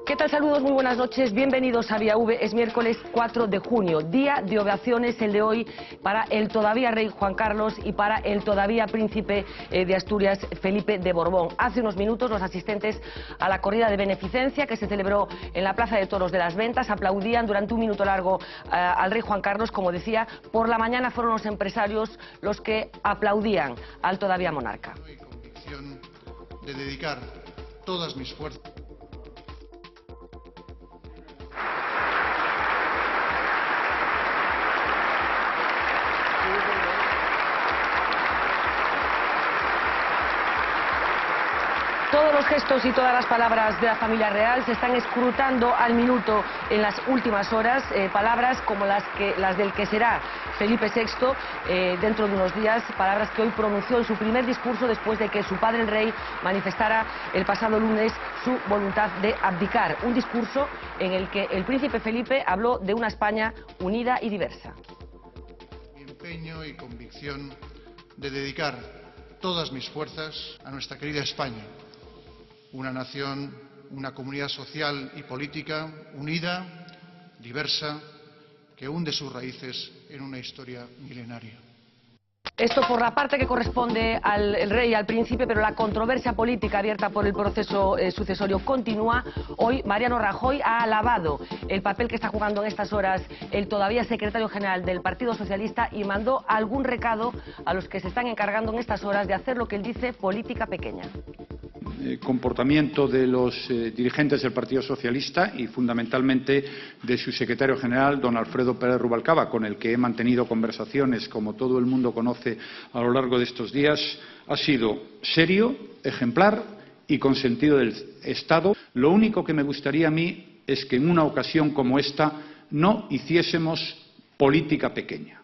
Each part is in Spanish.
¿Qué tal? Saludos, muy buenas noches, bienvenidos a Vía V. Es miércoles 4 de junio, día de ovaciones el de hoy para el todavía rey Juan Carlos y para el todavía príncipe de Asturias Felipe de Borbón. Hace unos minutos los asistentes a la corrida de beneficencia que se celebró en la Plaza de Toros de las Ventas aplaudían durante un minuto largo al rey Juan Carlos. Como decía, por la mañana fueron los empresarios los que aplaudían al todavía monarca. Y convicción de dedicar todas mis fuerzas. Todos los gestos y todas las palabras de la familia real se están escrutando al minuto en las últimas horas, palabras como las del que será Felipe VI dentro de unos días, palabras que hoy pronunció en su primer discurso después de que su padre el rey manifestara el pasado lunes su voluntad de abdicar. Un discurso en el que el príncipe Felipe habló de una España unida y diversa. Mi empeño y convicción de dedicar todas mis fuerzas a nuestra querida España. Una nación, una comunidad social y política unida, diversa, que hunde sus raíces en una historia milenaria. Esto por la parte que corresponde al rey y al príncipe, pero la controversia política abierta por el proceso sucesorio continúa. Hoy Mariano Rajoy ha alabado el papel que está jugando en estas horas el todavía secretario general del Partido Socialista y mandó algún recado a los que se están encargando en estas horas de hacer lo que él dice política pequeña. Comportamiento de los dirigentes del Partido Socialista y fundamentalmente de su secretario general, don Alfredo Pérez Rubalcaba, con el que he mantenido conversaciones, como todo el mundo conoce, a lo largo de estos días, ha sido serio, ejemplar y con sentido del Estado. Lo único que me gustaría a mí es que en una ocasión como esta no hiciésemos política pequeña.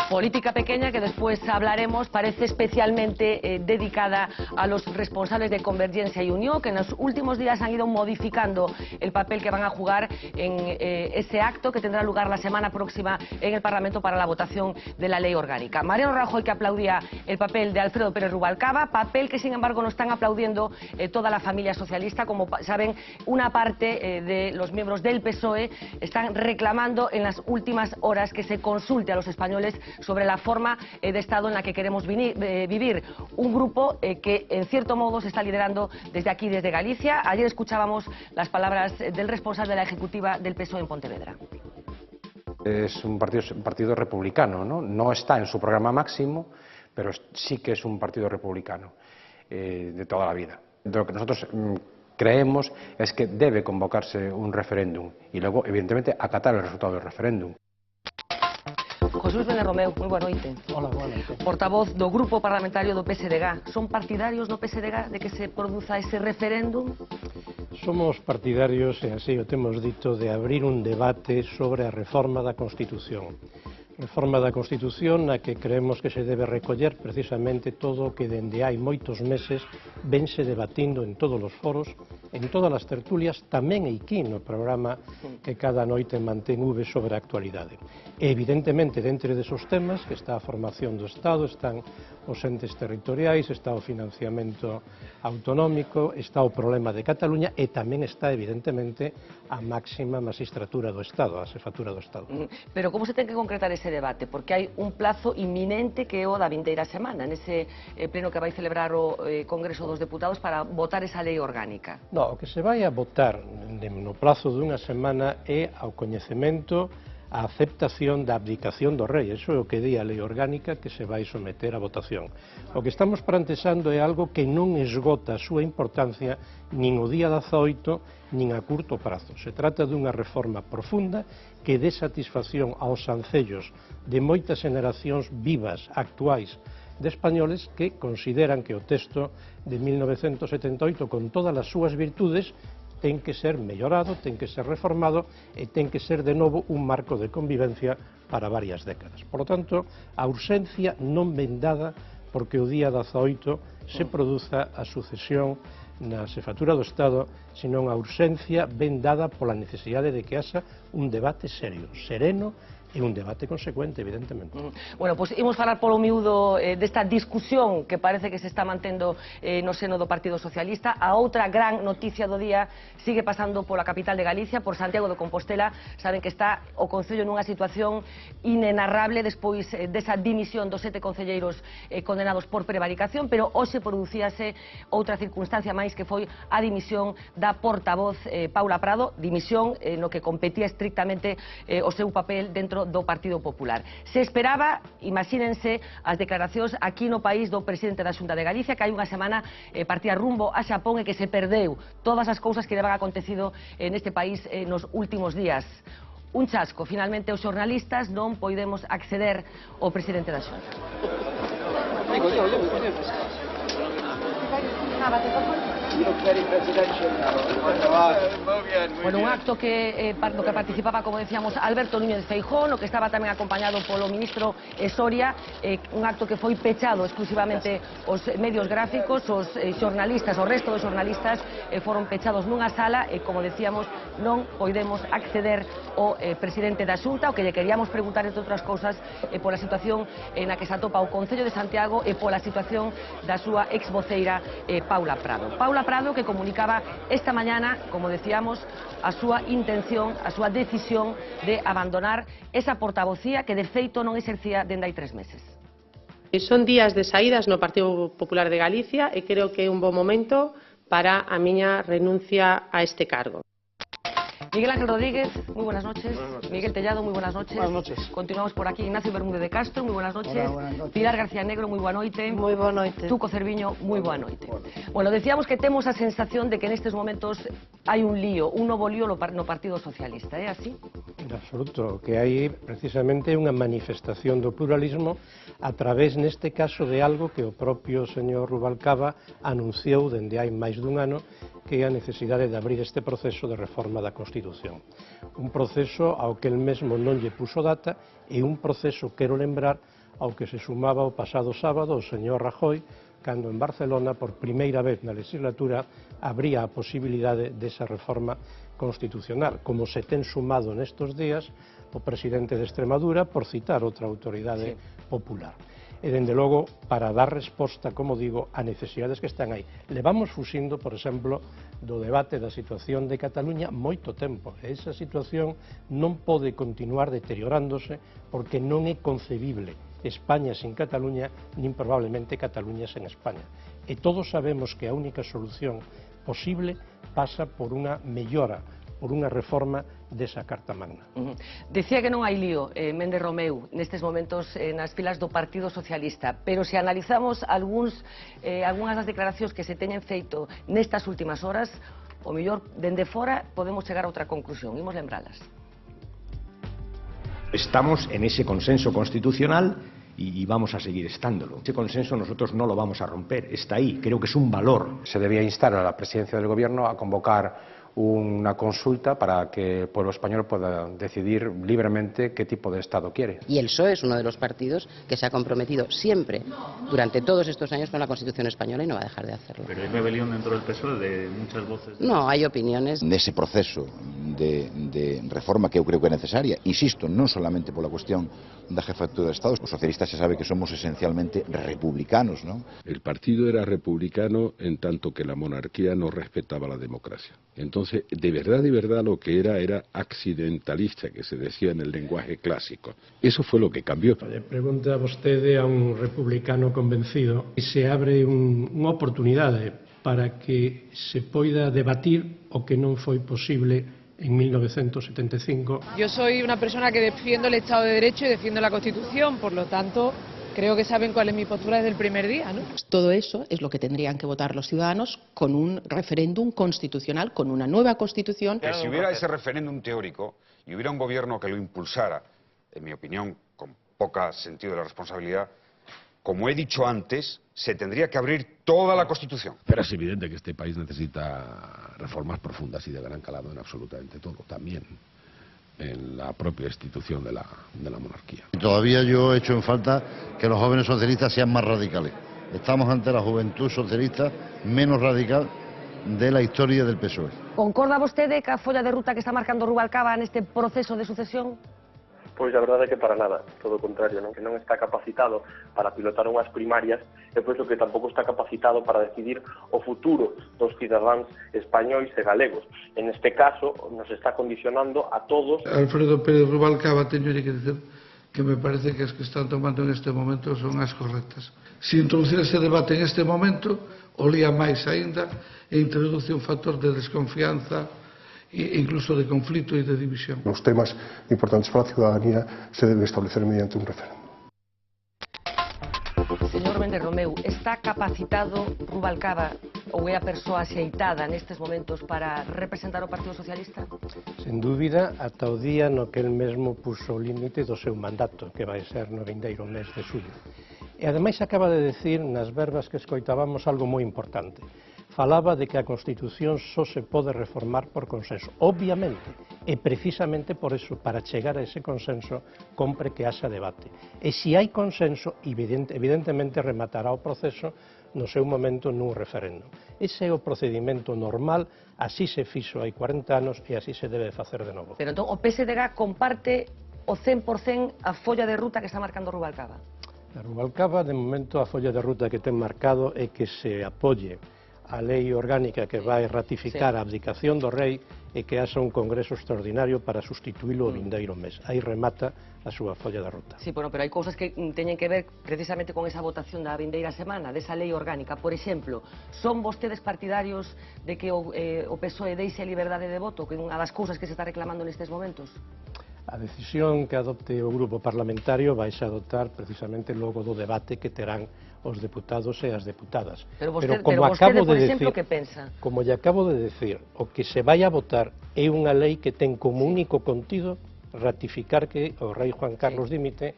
Política pequeña que después hablaremos, parece especialmente dedicada a los responsables de Convergencia y Unió, que en los últimos días han ido modificando el papel que van a jugar en ese acto que tendrá lugar la semana próxima en el Parlamento para la votación de la ley orgánica. Mariano Rajoy, que aplaudía el papel de Alfredo Pérez Rubalcaba, papel que sin embargo no están aplaudiendo toda la familia socialista. Como saben, una parte de los miembros del PSOE están reclamando en las últimas horas que se consulte a los españoles sobre la forma de Estado en la que queremos vivir. Un grupo que en cierto modo se está liderando desde aquí, desde Galicia. Ayer escuchábamos las palabras del responsable de la ejecutiva del PSOE en Pontevedra. Es un partido republicano, ¿no? No está en su programa máximo, pero sí que es un partido republicano de toda la vida. Lo que nosotros creemos es que debe convocarse un referéndum y luego, evidentemente, acatar el resultado del referéndum. José Luis Bené Romeu, moi boa noite. Hola, boa noite. Portavoz do Grupo Parlamentario do PSDG. Son partidarios do PSDG de que se produza ese referéndum? Somos partidarios, e así o temos dito, de abrir un debate sobre a reforma da Constitución. Reforma da Constitución na que creemos que se debe recoller precisamente todo o que dende hai moitos meses vense debatindo en todos os foros, en todas as tertulias, tamén aquí no programa que cada noite mantén V sobre a actualidade. E evidentemente, dentro desos temas, que está a formación do Estado, están os entes territoriais, está o financiamento autonómico, está o problema de Cataluña e tamén está, evidentemente, a máxima magistratura do Estado, a xefatura do Estado. Pero como se ten que concretar ese debate? Porque hai un plazo inminente que é o da vindeira semana, nese pleno que vai celebrar o Congreso dos Deputados para votar esa lei orgánica. No, o que se vai a votar no plazo dunha semana é ao coñecemento a aceptación da abdicación do rei. Eso é o que di a lei orgánica que se vai someter a votación. O que estamos plantexando é algo que non esgota a súa importancia nin o día 18 nin a curto prazo. Se trata dunha reforma profunda que dé satisfacción aos ancellos de moitas generacións vivas, actuais, de españoles que consideran que o texto de 1978, con todas as súas virtudes, ten que ser mellorado, ten que ser reformado e ten que ser de novo un marco de convivencia para varias décadas. Por lo tanto, a urxencia non ven dada porque o día 18 se produza a sucesión na Xefatura do Estado, senón a urxencia ben dada pola necesidade de que haxa un debate serio, sereno, e un debate consecuente, evidentemente. Bueno, pois imos falar polo miúdo desta discusión que parece que se está mantendo no seno do Partido Socialista. A outra gran noticia do día sigue pasando pola capital de Galicia, por Santiago de Compostela. Saben que está o Concello nunha situación inenarrable despois desa dimisión dos 7 concelleiros condenados por prevaricación, pero hoxe producíase outra circunstancia máis, que foi a dimisión da portavoz Paula Prado, dimisión no que competía estrictamente o seu papel dentro do Partido Popular. Se esperaba, imagínense, as declaracións aquí no país do presidente da Xunta de Galicia, que hai unha semana partía rumbo a Xapón e que se perdeu todas as cousas que levan acontecido neste país nos últimos días. Un chasco, finalmente os xornalistas non poidemos acceder ao presidente da Xunta. Bueno, un acto que do que participaba, como decíamos, Alberto Núñez Feijóo, no que estaba tamén acompañado polo ministro Soria, un acto que foi pechado exclusivamente os medios gráficos, os xornalistas, o resto dos xornalistas foron pechados nunha sala e, como decíamos, non poidemos acceder ao presidente da Xunta. O que lle queríamos preguntar, entre outras cousas, pola situación na que se atopa o Concello de Santiago e pola situación da súa exvoceira Paula Prado. Paula Prado, que comunicaba esta mañana, como decíamos, a súa intención, a súa decisión de abandonar esa portavocía que de feito non exercía dende hai 3 meses. Son días de saídas no Partido Popular de Galicia e creo que é un bo momento para a miña renuncia a este cargo. Miguel Ángel Rodríguez, muy buenas noches. Buenas noches. Miguel Tellado, muy buenas noches. Buenas noches. Continuamos por aquí. Ignacio Bermúdez de Castro, muy buenas noches. Hola, buenas noches. Pilar García Negro, muy boa noite. Moi boa noite. Tuco Cerviño, muy boa noite. Bueno, decíamos que temos a sensación de que nestes momentos hai un lío, un novo lío no Partido Socialista, é así? En absoluto, que hai precisamente unha manifestación do pluralismo a través, neste caso, de algo que o propio señor Rubalcaba anunciou dende hai máis dun ano, que é a necesidade de abrir este proceso de reforma da Constitución. Un proceso ao que el mesmo non lle puso data e un proceso, quero lembrar, ao que se sumaba o pasado sábado o señor Rajoy, cando en Barcelona, por primeira vez na legislatura, abría a posibilidade desa reforma constitucional, como se ten sumado nestos días o presidente de Extremadura, por citar outra autoridade popular. E, dende logo, para dar resposta, como digo, a necesidades que están aí. Levamos fuxindo, por exemplo, do debate da situación de Cataluña moito tempo. E esa situación non pode continuar deteriorándose porque non é concebible España sin Cataluña, nin probablemente Cataluña sen España. E todos sabemos que a única solución posible pasa por unha mellora, por unha reforma desa Carta Magna. Decía que non hai lío, Méndez Romeu, nestes momentos nas filas do Partido Socialista, pero se analizamos algunhas das declaracións que se teñen feito nestas últimas horas, o mellor, dende fora, podemos chegar a outra conclusión. Imos lembralas. Estamos en ese consenso constitucional y vamos a seguir estándolo. Ese consenso nosotros no lo vamos a romper, está ahí, creo que es un valor. Se debía instar a la presidencia del Gobierno a convocar una consulta para que el pueblo español pueda decidir libremente qué tipo de Estado quiere. Y el PSOE es uno de los partidos que se ha comprometido siempre, durante todos estos años, con la Constitución española y no va a dejar de hacerlo. Pero hay rebelión dentro del PSOE de muchas voces. No, hay opiniones. Nese proceso de reforma que eu creo que é necesaria, insisto, non solamente pola cuestión da jefatura de Estado, os socialistas se sabe que somos esencialmente republicanos, ¿no? El partido era republicano en tanto que la monarquía no respetaba la democracia. Entonces, de verdad, lo que era accidentalista, que se decía en el lenguaje clásico. Eso fue lo que cambió. Le pregunta vostede a un republicano convencido e se abre unha oportunidade para que se poida debatir o que non foi posible en 1975. Yo soy una persona que defiendo el Estado de Derecho y defiendo la Constitución, por lo tanto, creo que saben cuál es mi postura desde el primer día, ¿no? Todo eso es lo que tendrían que votar los ciudadanos con un referéndum constitucional, con una nueva Constitución. Si hubiera ese referéndum teórico y hubiera un gobierno que lo impulsara, en mi opinión, con poco sentido de la responsabilidad, como he dicho antes, se tendría que abrir toda la Constitución. Pero es evidente que este país necesita reformas profundas y de gran calado en absolutamente todo, también en la propia institución de la monarquía. Todavía yo echo en falta que los jóvenes socialistas sean más radicales. Estamos ante la juventud socialista menos radical de la historia del PSOE. Concorda vostede ca folla de ruta que está marcando Rubalcaba neste proceso de sucesión? Pois a verdade é que para nada, todo o contrario, non? Que non está capacitado para pilotar unhas primarias e por iso que tampouco está capacitado para decidir o futuro dos cidadáns españois e galegos. En este caso, nos está condicionando a todos. Alfredo Pérez Rubalcaba, teño que dizer que me parece que as que están tomando en este momento son as correctas. Se introducir ese debate en este momento, olía máis aínda e introduce un factor de desconfianza e incluso de conflito e de división. Los temas importantes para la ciudadanía se deben establecer mediante un referéndum. Señor Méndez Romeu, está capacitado Rubalcaba ou é a persoa axeitada nestes momentos para representar o Partido Socialista? Sen dúbida, ata o día no que el mesmo puso o límite do seu mandato, que vai ser no vindeiro mes de xullo. E ademais acaba de decir nas verbas que escoitábamos algo moi importante. Falaba de que a Constitución só se pode reformar por consenso. Obviamente, e precisamente por eso, para chegar a ese consenso, compre que haxa debate. E se hai consenso, evidentemente rematará o proceso no seu momento nun referendo. Ese é o procedimento normal, así se fixo hai 40 anos e así se debe facer de novo. Pero entón, o PSDG comparte o 100% a folla de ruta que está marcando Rubalcaba? A Rubalcaba, de momento, a folla de ruta que ten marcado é que se apoie a lei orgánica que vai ratificar a abdicación do rei e que haxa un congreso extraordinario para sustituílo o vindeiro mes. Aí remata a súa folla de ruta. Sí, bueno, pero hai cousas que teñen que ver precisamente con esa votación da vindeira semana, desa lei orgánica. Por exemplo, son vostedes partidarios de que o PSOE deixe liberdade de voto, que é unha das cousas que se está reclamando nestes momentos? A decisión que adopte o grupo parlamentario vai se adoptar precisamente logo do debate que terán os deputados e as deputadas. Pero vostede, por exemplo, que pensa? Como lle acabo de decir, o que se vai a votar é unha lei que ten como único contido ratificar que o rei Juan Carlos dimite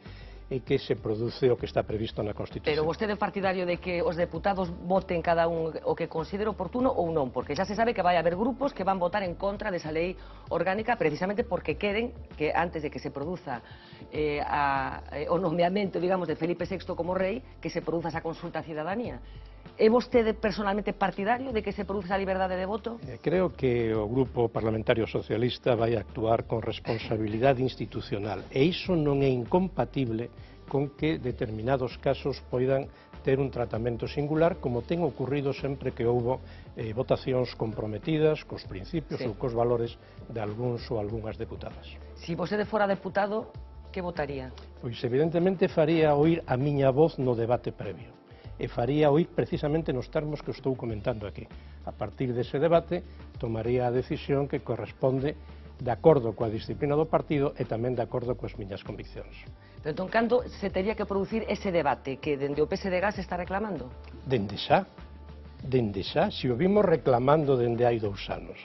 e que se produce o que está previsto na Constitución. Pero vostede é partidario de que os deputados voten cada un o que considere oportuno ou non? Porque xa se sabe que vai haber grupos que van votar en contra desa lei orgánica precisamente porque queren que antes de que se produza o nomeamento, digamos, de Felipe VI como rei, que se produza esa consulta á cidadanía. É vostede personalmente partidario de que se produza a liberdade de voto? Creo que o Grupo Parlamentario Socialista vai actuar con responsabilidade institucional e iso non é incompatible con que determinados casos poidan ter un tratamento singular como ten ocurrido sempre que houbo votacións comprometidas cos principios ou cos valores de algúns ou algunhas deputadas. Se vostede fora deputado, que votaría? Pois evidentemente faría oír a miña voz no debate previo. E faría oír precisamente nos termos que estou comentando aquí. A partir dese debate, tomaría a decisión que corresponde de acordo coa disciplina do partido e tamén de acordo coas miñas conviccións. Pero entón, cando se tería que producir ese debate que dende o PSDG se está reclamando? Dende xa, se o vimos reclamando dende hai 2 anos.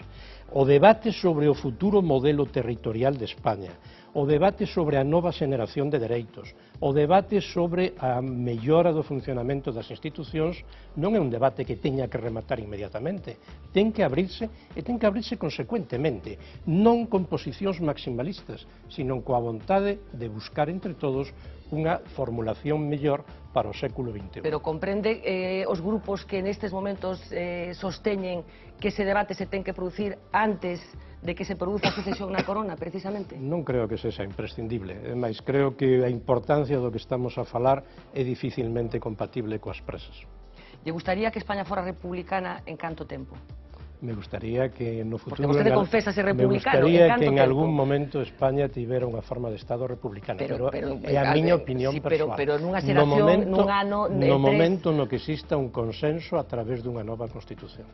O debate sobre o futuro modelo territorial de España, o debate sobre a nova xeneración de dereitos, o debate sobre a mellora do funcionamento das institucións non é un debate que teña que rematar inmediatamente. Ten que abrirse e ten que abrirse consecuentemente, non con posicións maximalistas, sino coa vontade de buscar entre todos unha formulación mellor para o século XXI. Pero comprende os grupos que nestes momentos sosteñen que ese debate se ten que producir antes de que se produza a sucesión na corona, precisamente? Non creo que sexa imprescindible. Ademais, creo que a importancia do que estamos a falar é dificilmente compatible coas presas. Lle gustaría que España fora republicana en canto tempo? Me gustaría que no futuro... Porque vostede confesa ser republicano, me gustaría que en algún momento España tivera unha forma de Estado republicana, pero é a miña opinión persoal. Pero nunha xeración, nun ano... No momento no que exista un consenso a través dunha nova Constitución.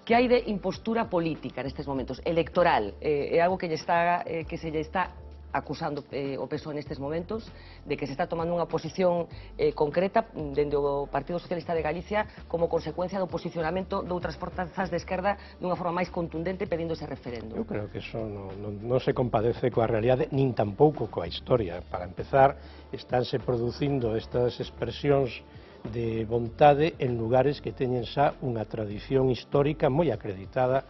Que hai de impostura política nestes momentos, electoral? É algo que se lle está acusando o PSOE nestes momentos, de que se está tomando unha posición concreta dende o Partido Socialista de Galicia como consecuencia do posicionamento de outras forzas de esquerda dunha forma máis contundente pedindo ese referendo. Eu creo que eso non se compadece coa realidade, nin tampouco coa historia. Para empezar, estánse producindo estas expresións de vontade en lugares que teñen xa unha tradición histórica moi acreditada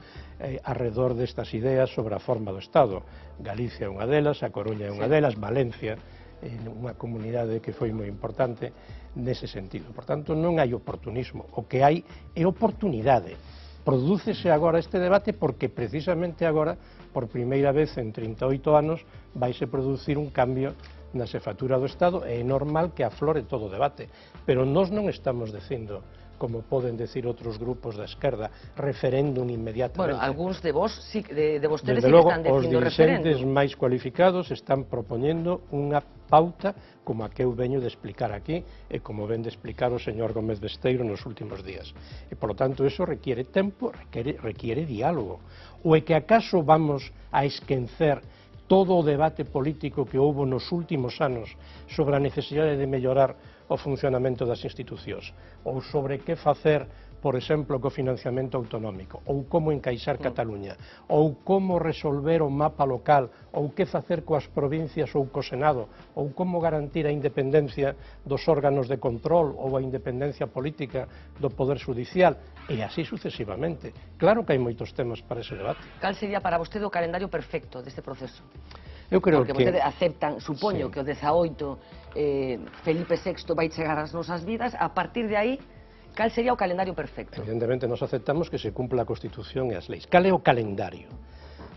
arredor destas ideas sobre a forma do Estado. Galicia é unha delas, a Coruña é unha delas, Valencia é unha comunidade que foi moi importante nese sentido. Por tanto, non hai oportunismo, o que hai é oportunidade. Prodúcese agora este debate porque precisamente agora, por primeira vez en 38 anos, vaise producir un cambio na xefatura do Estado e é normal que aflore todo o debate. Pero nós non estamos dicindo, como poden decir outros grupos da esquerda, referéndum inmediatamente. Bueno, algúns de vos, de vostedes Desde sí logo, que están dicindo os dirigentes referéndum. máis cualificados están propoñendo unha pauta como a que eu veño de explicar aquí e como ven de explicar o señor Gómez Besteiro nos últimos días. E, por lo tanto, eso requiere tempo, requiere diálogo. Ou é que acaso vamos a esquecer todo o debate político que houbo nos últimos anos sobre a necesidade de mellorar o funcionamento das institucións, ou sobre que facer, por exemplo, co financiamento autonómico, ou como encaixar Cataluña, ou como resolver o mapa local, ou que facer coas provincias ou co Senado, ou como garantir a independencia dos órganos de control ou a independencia política do Poder Judicial, e así sucesivamente. Claro que hai moitos temas para ese debate. Cal sería para vostede o calendario perfecto deste proceso? Eu creo porque que vostedes aceptan, supoño, sí, que o 18 Felipe VI vai chegar ás nosas vidas. A partir de aí, cal sería o calendario perfecto? Evidentemente, nos aceptamos que se cumpla a Constitución e as leis. Cal é o calendario?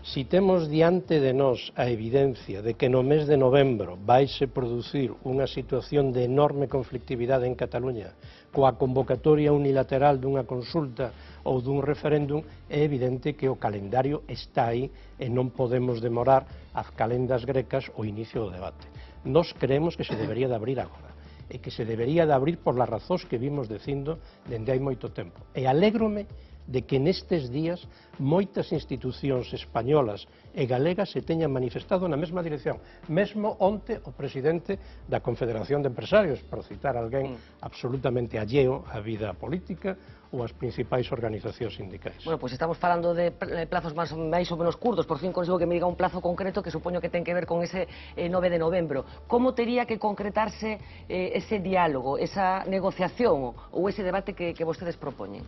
Si temos diante de nós a evidencia de que no mes de novembro vaise producir unha situación de enorme conflictividade en Cataluña coa convocatoria unilateral dunha consulta ou dun referéndum, é evidente que o calendario está aí e non podemos demorar as calendas grecas o inicio do debate. Nós creemos que se debería de abrir agora e que se debería de abrir por las razóns que vimos dicindo dende hai moito tempo. E alégrome de que nestes días moitas institucións españolas e galegas se teñan manifestado na mesma dirección. Mesmo onte o presidente da Confederación de Empresarios, por citar alguén absolutamente alleo á vida política ou ás principais organizacións sindicais. Bueno, pois estamos falando de plazos máis ou menos curtos, por fin consigo que me diga un plazo concreto que supoño que ten que ver con ese 9 de novembro. Como tería que concretarse ese diálogo, esa negociación ou ese debate que vostedes propoñen?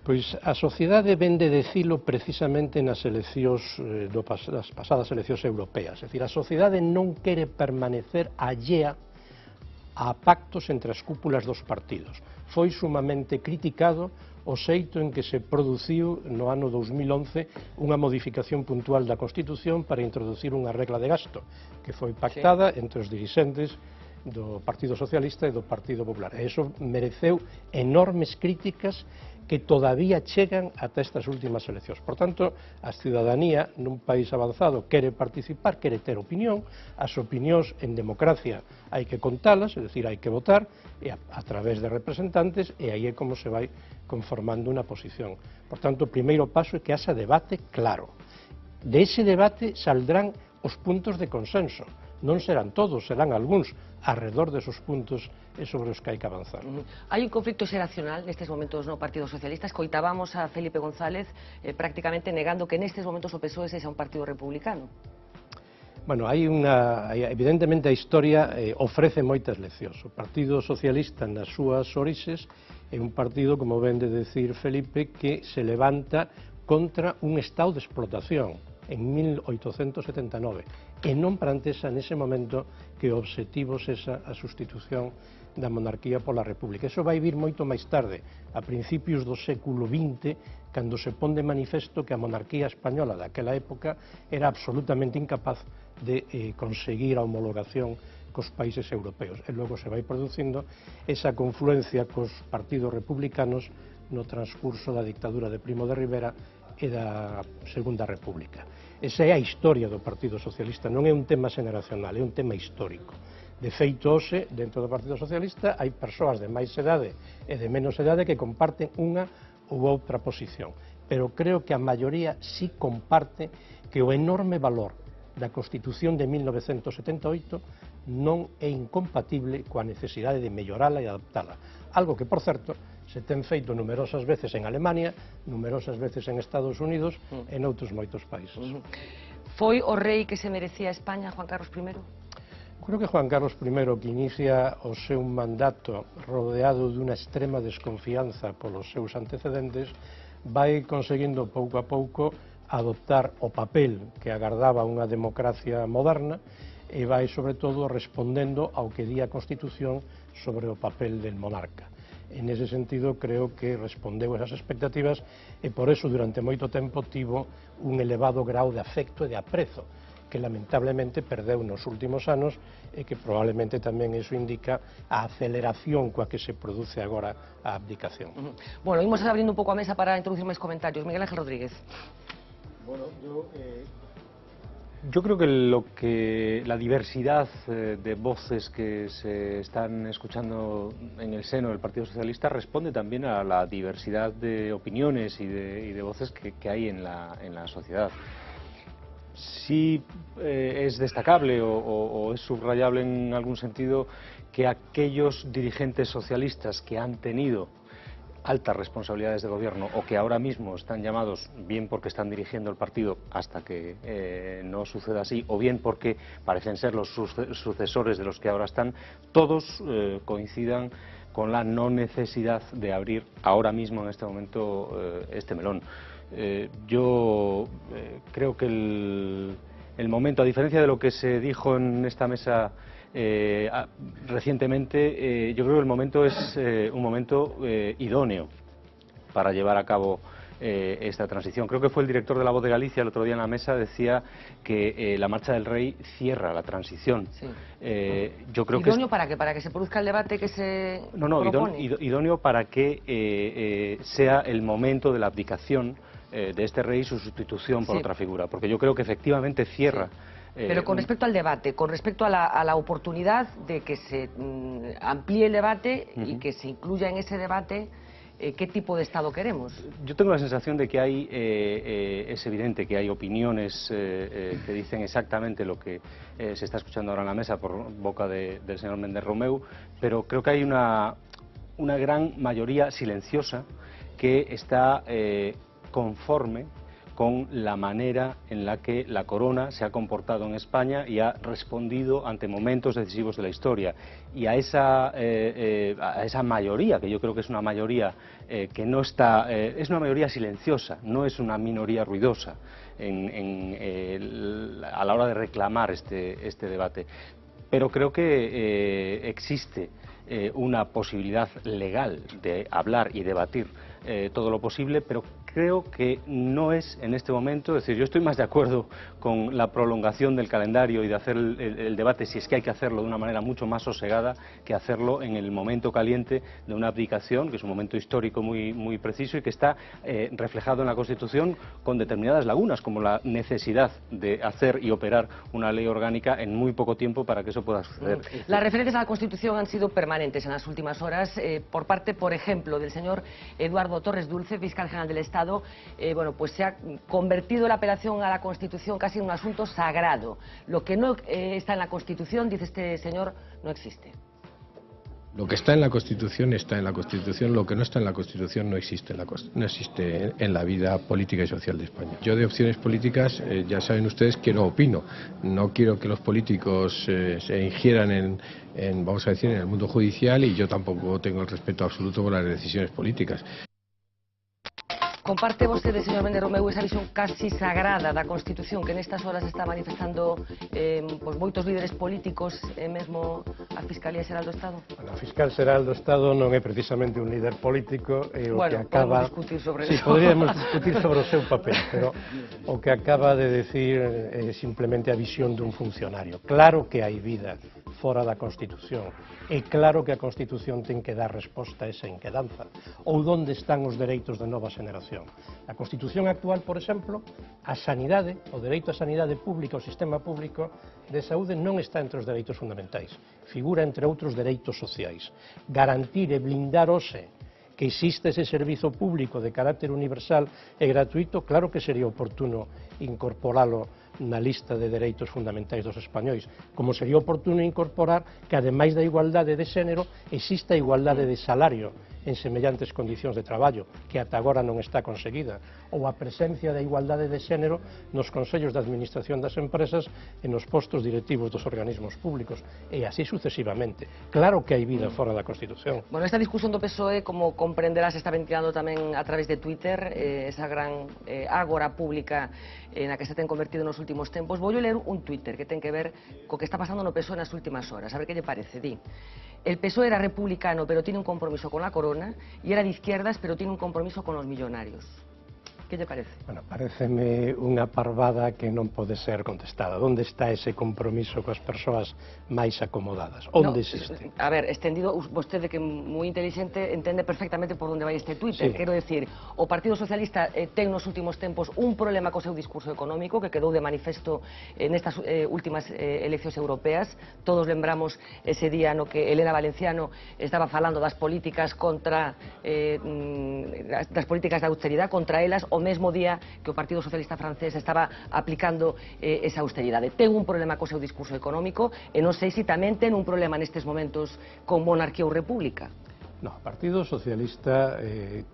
Pois a sociedade ven de decilo precisamente nas eleccións das pasadas eleccións europeas. É dicir, a sociedade non quere permanecer allea a pactos entre as cúpulas dos partidos. Foi sumamente criticado o xeito en que se produciu no ano 2011 unha modificación puntual da Constitución para introducir unha regla de gasto que foi pactada entre os dirixentes do Partido Socialista e do Partido Popular. E iso mereceu enormes críticas que todavía chegan ata estas últimas eleccións. Por tanto, a ciudadanía nun país avanzado quere participar, quere ter opinión, as opinións en democracia hai que contalas, é dicir, hai que votar a través de representantes e aí é como se vai conformando unha posición. Por tanto, o primeiro paso é que haxa debate claro. De ese debate saldrán os puntos de consenso. Non serán todos, serán algúns arredor desos puntos e sobre os que hai que avanzar. Hai un conflicto xeracional nestes momentos no Partido Socialista. Escoitábamos a Felipe González prácticamente negando que nestes momentos o PSOE sexa un partido republicano. Bueno, evidentemente a historia ofrece moitas leccións. O Partido Socialista nas súas orixes é un partido, como ven de decir Felipe, que se levanta contra un estado de explotación en 1879 e non plantexa nese momento que o obxectivo sexa a sustitución da monarquía pola república. Eso vai vir moito máis tarde, a principios do século XX, cando se pon de manifesto que a monarquía española daquela época era absolutamente incapaz de conseguir a homologación cos países europeos. E logo se vai producindo esa confluencia cos partidos republicanos no transcurso da dictadura de Primo de Rivera e da Segunda República. Esa é a historia do Partido Socialista, non é un tema xeneracional, é un tema histórico. De feito, hoxe, dentro do Partido Socialista, hai persoas de máis edade e de menos edade que comparten unha ou outra posición. Pero creo que a maioría sí comparte que o enorme valor da Constitución de 1978 non é incompatible coa necesidade de mellorala e adaptala. Algo que, por certo, se ten feito numerosas veces en Alemania, numerosas veces en Estados Unidos e noutros moitos países. Foi o rei que se merecía a España, Juan Carlos I? Creo que Juan Carlos I, que inicia o seu mandato rodeado dunha extrema desconfianza polos seus antecedentes, vai conseguindo pouco a pouco adoptar o papel que agardaba unha democracia moderna e vai, sobre todo, respondendo ao que di a Constitución sobre o papel del monarca. En ese sentido, creo que respondeu a esas expectativas e, por eso, durante moito tempo, tivo un elevado grau de afecto e de aprezo, que lamentablemente perdeu nos últimos anos e que probablemente tamén iso indica a aceleración coa que se produce agora a abdicación. Bueno, imos abrindo un pouco a mesa para introducir máis comentarios. Miguel Ángel Rodríguez. Bueno, yo creo que la diversidad de voces que se están escuchando en el seno del Partido Socialista responde también a la diversidad de opiniones y de voces que hay en la sociedad. Sí es destacable o es subrayable en algún sentido que aquellos dirigentes socialistas que han tenido altas responsabilidades de gobierno o que ahora mismo están llamados, bien porque están dirigiendo el partido hasta que no suceda así, o bien porque parecen ser los sucesores de los que ahora están, todos coincidan con la no necesidad de abrir ahora mismo, en este momento, este melón. Yo creo que el momento, a diferencia de lo que se dijo en esta mesa recientemente, yo creo que el momento es un momento idóneo para llevar a cabo esta transición. Creo que fue el director de La Voz de Galicia el otro día en la mesa, decía que la marcha del rey cierra la transición. Sí. Yo creo ¿Idóneo para qué? ¿Para que se produzca el debate que se propone? Idóneo para que sea el momento de la abdicación de este rey y su sustitución por otra figura, porque yo creo que efectivamente cierra. Pero con respecto al debate, con respecto a la oportunidad de que se amplíe el debate y que se incluya en ese debate qué tipo de Estado queremos. Yo tengo la sensación de que hay, es evidente que hay opiniones que dicen exactamente lo que se está escuchando ahora en la mesa por boca del señor Méndez Romeu, pero creo que hay una gran mayoría silenciosa que está conforme con la manera en la que la corona se ha comportado en España y ha respondido ante momentos decisivos de la historia. Y a esa mayoría, que yo creo que es una mayoría que no está, es una mayoría silenciosa, no es una minoría ruidosa a la hora de reclamar este debate. Pero creo que existe una posibilidad legal de hablar y debatir todo lo posible, pero creo que no es en este momento, es decir, yo estoy más de acuerdo con la prolongación del calendario y de hacer el debate, si es que hay que hacerlo de una manera mucho más sosegada, que hacerlo en el momento caliente de una abdicación, que es un momento histórico muy preciso y que está reflejado en la Constitución con determinadas lagunas, como la necesidad de hacer y operar una ley orgánica en muy poco tiempo para que eso pueda suceder. Las referencias a la Constitución han sido permanentes en las últimas horas, por parte, por ejemplo, del señor Eduardo Torres Dulce, fiscal general del Estado. Bueno, pues se ha convertido la apelación a la Constitución casi en un asunto sagrado. Lo que no está en la Constitución, dice este señor, no existe. Lo que está en la Constitución está en la Constitución, lo que no está en la Constitución no existe en la vida política y social de España. Yo de opciones políticas, ya saben ustedes que no opino. No quiero que los políticos se ingieran vamos a decir, en el mundo judicial, y yo tampoco tengo el respeto absoluto por las decisiones políticas. Comparte vostede, señor Méndez Romeu, esa visión casi sagrada da Constitución que nestas horas está manifestando pois moitos líderes políticos e mesmo a Fiscalía Xeral do Estado? A Fiscal Xeral do Estado non é precisamente un líder político, e o que acaba... Podemos discutir sobre eso. Poderíamos discutir sobre o seu papel, pero o que acaba de decir é simplemente a visión dun funcionario. Claro que hai vida fora da Constitución, e claro que a Constitución ten que dar resposta a esa inquedanza, ou onde están os dereitos de nova xeración. A Constitución actual, por exemplo, a sanidade, o dereito á sanidade pública, o sistema público de saúde non está entre os dereitos fundamentais, figura entre outros dereitos sociais. Garantir e blindar hoxe que existe ese servizo público de carácter universal e gratuito, claro que sería oportuno incorporalo na lista de dereitos fundamentais dos españois, como sería oportuno incorporar que, ademais da igualdade de xénero, exista a igualdade de salario en semellantes condicións de traballo, que ata agora non está conseguida, ou a presencia da igualdade de xénero nos consellos de administración das empresas e nos postos directivos dos organismos públicos, e así sucesivamente. Claro que hai vida fora da Constitución. Bueno, esta discusión do PSOE, como comprenderás, está ventilando tamén a través de Twitter, esa gran ágora pública na que se ten convertido nos últimos tempos. Vou ler un Twitter que ten que ver co que está pasando no PSOE nas últimas horas, a ver que lle parece. Di: el PSOE era republicano, pero tiene un compromiso con la corona, y era de izquierdas, pero tiene un compromiso con los millonarios. ¿Qué te parece? Bueno, pareceme unha parvada que non pode ser contestada. Onde está ese compromiso coas persoas máis acomodadas? Onde existe? A ver, extendido, vostede que é moi inteligente entende perfectamente por onde vai este Twitter. Quero decir, o Partido Socialista ten nos últimos tempos un problema co seu discurso económico que quedou de manifesto nestas últimas eleccións europeas. Todos lembramos ese día no que Elena Valenciano estaba falando das políticas contra das políticas de austeridade contra elas, o mesmo día que o Partido Socialista francés estaba aplicando esa austeridade. Ten un problema co seu discurso económico e non sei se tamén ten un problema nestes momentos con monarquía ou república. No, o Partido Socialista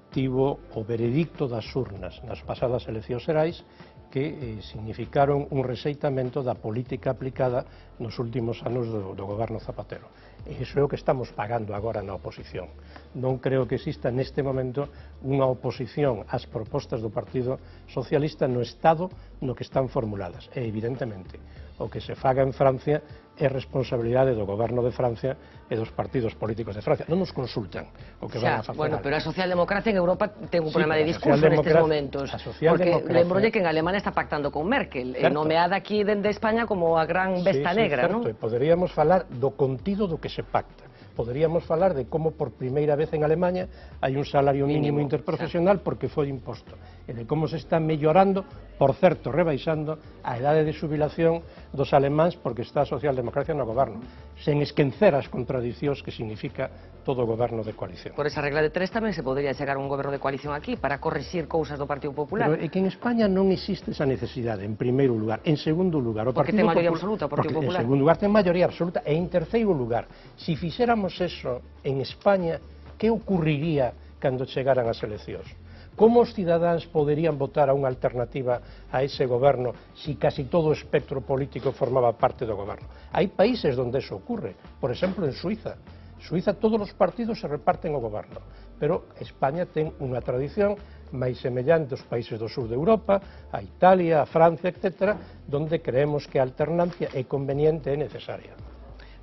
tivo o veredicto das urnas nas pasadas eleccións xerais que significaron un rexeitamento da política aplicada nos últimos anos do goberno Zapatero. E iso é o que estamos pagando agora na oposición. Non creo que exista neste momento unha oposición ás propostas do Partido Socialista no estado no que están formuladas. E, evidentemente, o que se faga en Francia é responsabilidade do goberno de Francia e dos partidos políticos de Francia. Non nos consultan o que van a facer. Bueno, pero a socialdemocracia en Europa ten un problema de discurso nestes momentos. Porque lembrolle que en Alemania está pactando con Merkel, nomeada aquí dende España como a gran besta negra, non? E poderíamos falar do contido do que se pacta. Poderíamos falar de como por primeira vez en Alemania hai un salario mínimo interprofesional porque foi imposto, e de como se está mellorando, por certo, rebaixando a idade de xubilación dos alemáns porque está a socialdemocracia no goberno, sen esquecer as contradicións que significa todo o goberno de coalición. Por esa regla de tres tamén se podría chegar a un goberno de coalición aquí para corrixir cousas do Partido Popular. Pero é que en España non existe esa necesidade, en primeiro lugar. En segundo lugar, o porque Partido ten maioría absoluta o Partido Popular. En segundo lugar ten maioría absoluta, e en terceiro lugar, se fixéramos eso en España, que ocurriría cando chegaran as eleccións? Como os cidadáns poderían votar a unha alternativa a ese goberno se casi todo o espectro político formaba parte do goberno? Hai países onde eso ocurre, por exemplo en Suiza. Suiza todos os partidos se reparten o goberno, pero España ten unha tradición máis semellante aos países do sur de Europa, a Italia, a Francia, etc., donde creemos que a alternancia é conveniente e necesaria.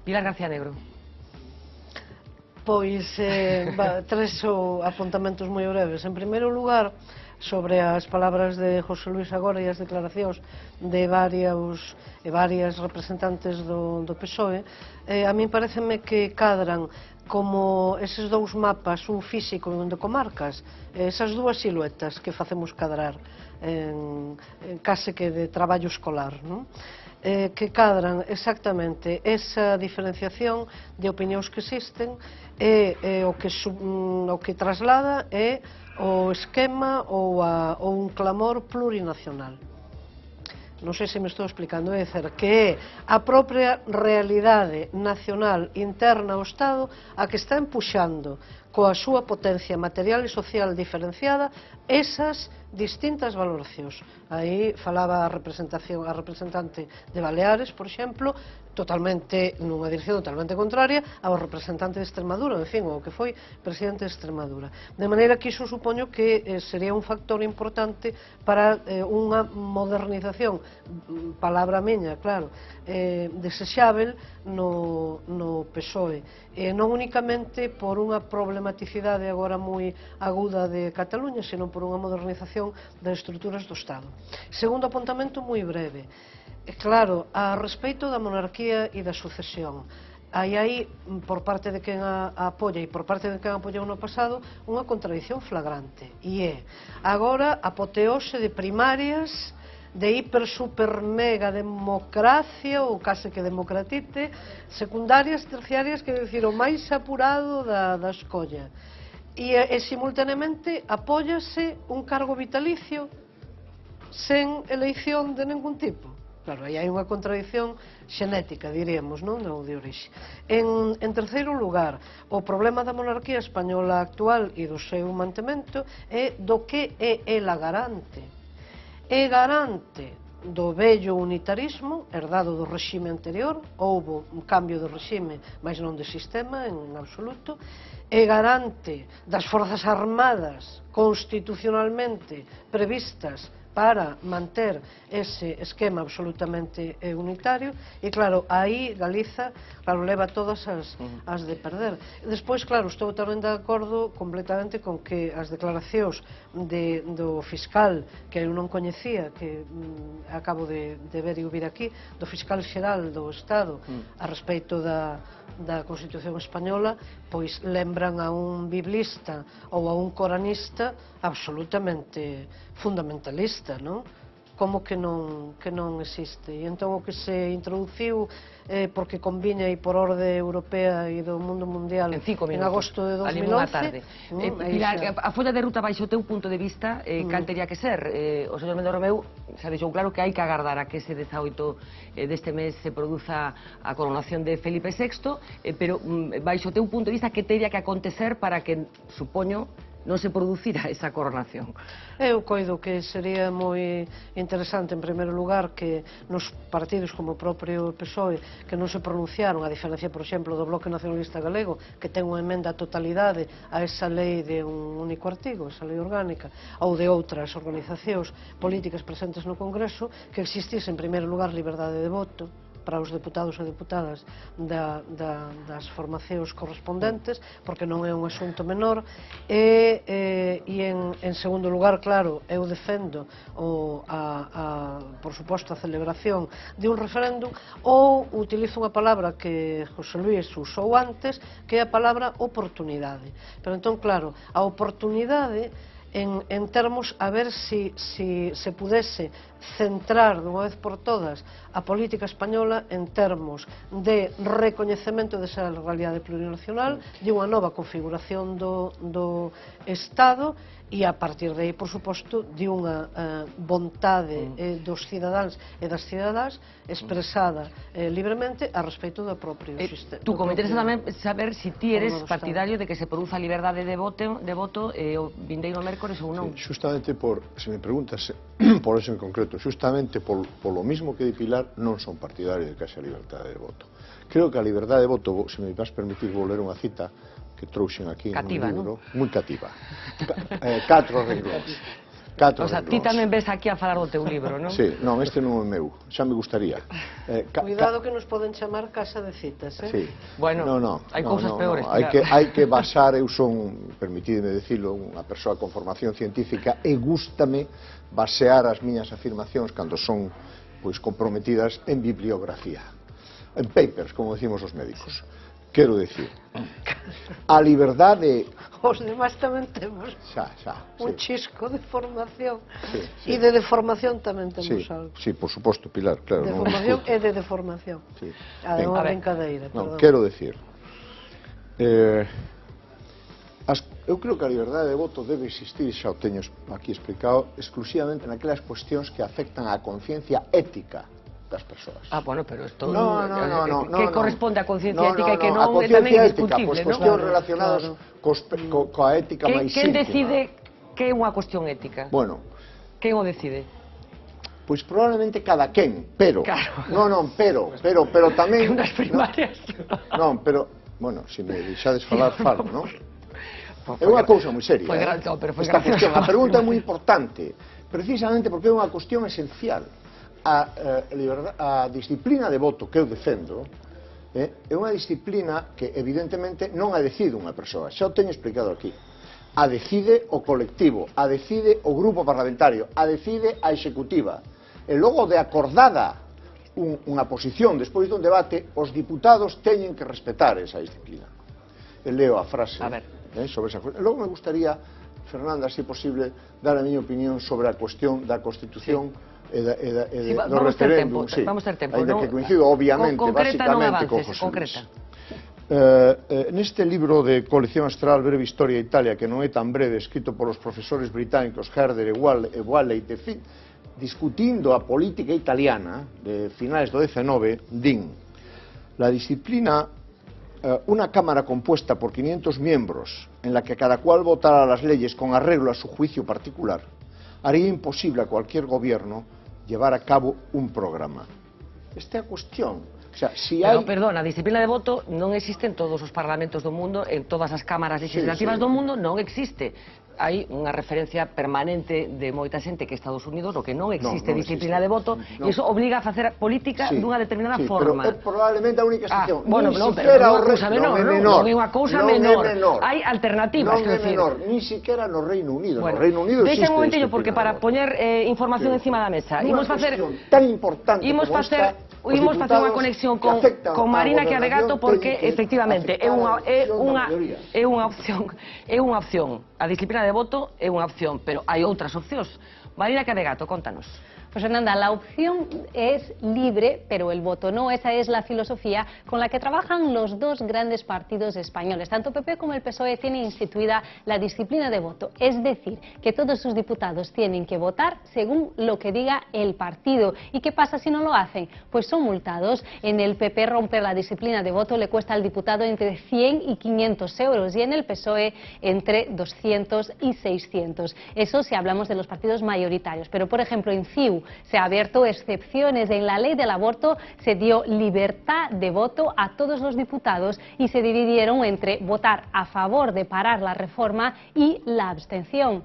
Pilar García Negro. Pois tres apuntamentos moi breves. En primeiro lugar, sobre as palabras de José Luis agora e as declaracións de varias representantes do PSOE, a min pareceme que cadran como eses dous mapas, un físico e un de comarcas, esas dúas siluetas que facemos cadrar en case que de traballo escolar, non? Que cadran exactamente esa diferenciación de opinións que existen e o que traslada é o esquema ou un clamor plurinacional. Non sei se me estou explicando, é dizer, que é a propia realidade nacional interna ao Estado a que está empuxando coa súa potencia material e social diferenciada esas distintas valoracións. Aí falaba a representante de Baleares, por exemplo, totalmente nunha dirección totalmente contraria ao representante de Extremadura, en fin, o que foi presidente de Extremadura. De maneira que iso supoño que sería un factor importante para unha modernización, palabra miña, claro, desexável no PSOE, non únicamente por unha problematicidade agora moi aguda de Cataluña, sino por unha modernización das estruturas do Estado. Segundo apuntamento moi breve. Claro, a respeito da monarquía e da sucesión, hai por parte de quen a apoia e por parte de quen apoiou no pasado unha contradición flagrante, e é agora apoteose de primarias, de hiper, super, mega democracia ou case que democratite, secundarias, terciarias, que decir, o máis apurado da escolla, e simultaneamente apóllase un cargo vitalicio sen eleición de ningún tipo. Claro, aí hai unha contradición xenética, diríamos, non, de orixe. En terceiro lugar, o problema da monarquía española actual e do seu mantemento é do que é ela garante. É garante do vello unitarismo herdado do regime anterior, houbo un cambio de regime, mas non de sistema en absoluto, é garante das forzas armadas constitucionalmente previstas para manter ese esquema absolutamente unitario e, claro, aí Galiza, claro, leva todas as de perder. Despois, claro, estou tamén de acordo completamente con que as declaracións do fiscal, que eu non coñecía, que acabo de ver e ouvir aquí, do fiscal xeral do Estado a respeito da Constitución española, pois lembran a un biblista ou a un coranista absolutamente fundamentalista, non? Como que non existe. E entón o que se introduciu porque conviña e por orde europea e do mundo mundial en agosto de 2011. Pilar, a folla de ruta baixo o teu punto de vista, cal teria que ser? O señor Méndez Romeu xa deixou claro que hai que agardar a que ese 18 deste mes se produza a coronación de Felipe VI, pero baixo o teu punto de vista, que teria que acontecer para que, supoño, non se producira esa coronación? Eu coido que sería moi interesante, en primeiro lugar, que nos partidos como o propio PSOE, que non se pronunciaron, a diferencia, por exemplo, do Bloque Nacionalista Galego, que ten unha emenda a totalidade a esa lei de un único artigo, esa lei orgánica, ou de outras organizacións políticas presentes no Congreso, que existise, en primeiro lugar, liberdade de voto para os deputados e deputadas das formacións correspondentes, porque non é un asunto menor, e en segundo lugar, claro, eu defendo por suposto a celebración de un referéndum, ou utilizo unha palabra que José Luis usou antes, que é a palabra oportunidade. Pero entón, claro, a oportunidade en termos a ver si se pudese centrar dunha vez por todas a política española en termos de recoñecemento desa realidade plurinacional, de unha nova configuración do Estado e a partir de aí, por suposto, de unha vontade dos cidadáns e das cidadás expresada libremente a respecto do propio sistema. Tú, como interesa tamén saber se ti eres partidario de que se produza liberdade de voto o vindeiro mércores ou non. Justamente se me preguntas por eso en concreto, justamente polo mismo que de Pilar, non son partidario de que haxa liberdade de voto. Creo que a liberdade de voto, se me vas permitir, vou ler unha cita que trouxen aquí nun libro, moi cativa. 4 renglóns. O sea, ti tamén ves aquí a falar do teu libro, non? Sí, non, este non é meu, xa me gustaría. Cuidado que nos poden chamar casa de citas, Sí. Bueno, hai cousas peores. Hai que basar, eu son, permitídeme decirlo, unha persoa con formación científica e gústame basear as miñas afirmacións cando son comprometidas en bibliografía, en papers, como decimos os médicos. Quero decir, a liberdade... Os demais tamén temos un chisco de formación e de deformación tamén temos algo. Sí, por suposto, Pilar, claro. De formación e de deformación. É unha brincadeira, perdón. Quero decir, eu creo que a liberdade de voto debe existir, xa o teño aquí explicado, exclusivamente naquelas cuestións que afectan á conciencia ética das persoas. Bueno, pero isto... No. Que corresponde á conciencia ética e que non é tamén indiscutible, non? Pois cuestións relacionadas coa ética máis íntima. Quen decide que é unha cuestión ética? Bueno. Quen o decide? Pois probablemente cada quen, pero... pero tamén... Que unhas primarias... Non, pero... Bueno, se me deixades falar, falo, non? É unha cousa moi seria. Esta cuestión, a pregunta é moi importante, precisamente porque é unha cuestión esencial. A disciplina de voto que eu defendo é unha disciplina que evidentemente non a decide unha persoa, xa o teño explicado aquí, a decide o colectivo, a decide o grupo parlamentario, a decide a executiva, e logo de acordada unha posición despois dun debate, os diputados teñen que respetar esa disciplina. E leo a frase sobre esa cuestión. Logo me gustaría, Fernanda, se posible, dar a miña opinión sobre a cuestión da Constitución do referéndum, vamos ter tempo, ainda que coincido obviamente, basicamente con José Luis. Neste libro de Colección Astral, Breve Historia de Italia, que non é tan breve, escrito polos profesores británicos Herder e Walley, discutindo a política italiana de finales do XIX, din: la disciplina, una cámara compuesta por 500 miembros, en la que cada cual votara las leyes con arreglo a su juicio particular, haría imposible a cualquier gobierno llevar a cabo un programa. Esta é a cuestión. O sea, si Pero, hai... perdón, a disciplina de voto non existe en todos os parlamentos do mundo, en todas as cámaras legislativas do mundo non existe. Hai unha referencia permanente de moita xente que Estados Unidos o que non existe disciplina de voto e iso obliga a facer política dunha determinada forma. Pero é probablemente a única excepción. Bueno, Ni non, siquiera pero non é unha cousa menor, non é unha cousa menor. Hai alternativas, non é menor, ni siquiera no Reino Unido. Bueno, no Reino Unido existe deixa un momentillo, porque disciplina para poñer información encima da mesa, imos facer tan importante como esta. Imos facer unha conexión con Marina Chiavegato porque efectivamente é unha opción. A disciplina de voto é unha opción, pero hai outras opcións. Marina Chiavegato, contanos. Pues Fernanda, la opción es libre, pero el voto no. Esa es la filosofía con la que trabajan los dos grandes partidos españoles. Tanto PP como el PSOE tienen instituida la disciplina de voto. Es decir, que todos sus diputados tienen que votar según lo que diga el partido. ¿Y qué pasa si no lo hacen? Pues son multados. En el PP romper la disciplina de voto le cuesta al diputado entre 100 y 500 euros y en el PSOE entre 200 y 600. Eso si hablamos de los partidos mayoritarios. Pero, por ejemplo, en CiU se ha abierto excepciones. En la ley del aborto se dio libertad de voto a todos los diputados y se dividieron entre votar a favor de parar la reforma y la abstención.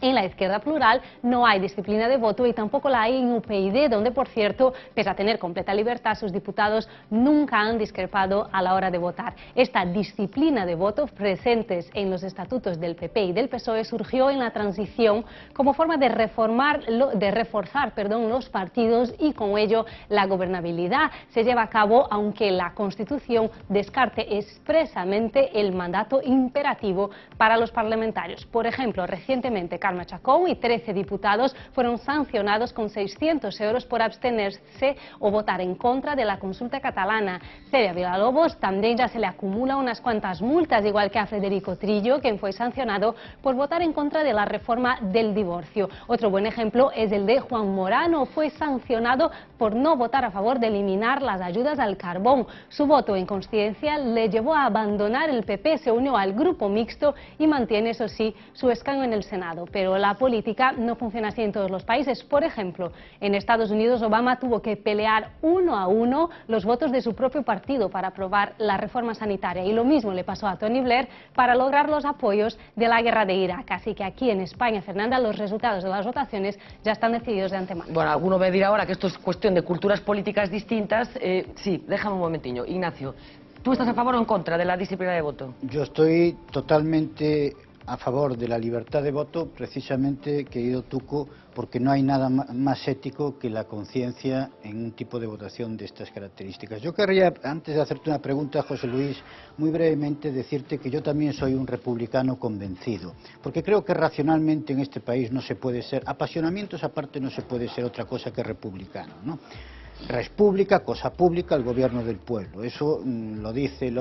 En la izquierda plural no hay disciplina de voto y tampoco la hay en UPyD, donde, por cierto, pese a tener completa libertad, sus diputados nunca han discrepado a la hora de votar. Esta disciplina de voto, presentes en los estatutos del PP y del PSOE, surgió en la transición como forma de reforzar los partidos y con ello la gobernabilidad. Se lleva a cabo aunque la Constitución descarte expresamente el mandato imperativo para los parlamentarios. Por ejemplo, recientemente Carme Chacón y 13 diputados fueron sancionados con 600 euros por abstenerse o votar en contra de la consulta catalana. Celia Villalobos también ya se le acumula unas cuantas multas, igual que a Federico Trillo, quien fue sancionado por votar en contra de la reforma del divorcio. Otro buen ejemplo es el de Juan Morano. Fue sancionado por no votar a favor de eliminar las ayudas al carbón. Su voto en consciencia le llevó a abandonar el PP, se unió al grupo mixto y mantiene, eso sí, su escaño en el Senado. Pero la política no funciona así en todos los países. Por ejemplo, en Estados Unidos Obama tuvo que pelear 1 a 1 los votos de su propio partido para aprobar la reforma sanitaria. Y lo mismo le pasó a Tony Blair para lograr los apoyos de la guerra de Irak. Así que aquí en España, Fernanda, los resultados de las votaciones ya están decididos de antemano. Bueno, alguno va a decir ahora que esto es cuestión de culturas políticas distintas. Sí, déjame un momentiño. Ignacio, ¿tú estás a favor o en contra de la disciplina de voto? Yo estoy totalmente a favor de la libertad de voto, precisamente, querido Tuco, porque no hay nada más ético que la conciencia en un tipo de votación de estas características. Yo querría, antes de hacerte una pregunta, José Luis, muy brevemente decirte que yo también soy un republicano convencido, porque creo que racionalmente en este país no se puede ser, apasionamientos aparte, no se puede ser otra cosa que republicano, ¿no? Res pública, cosa pública, el gobierno del pueblo. Eso lo dice.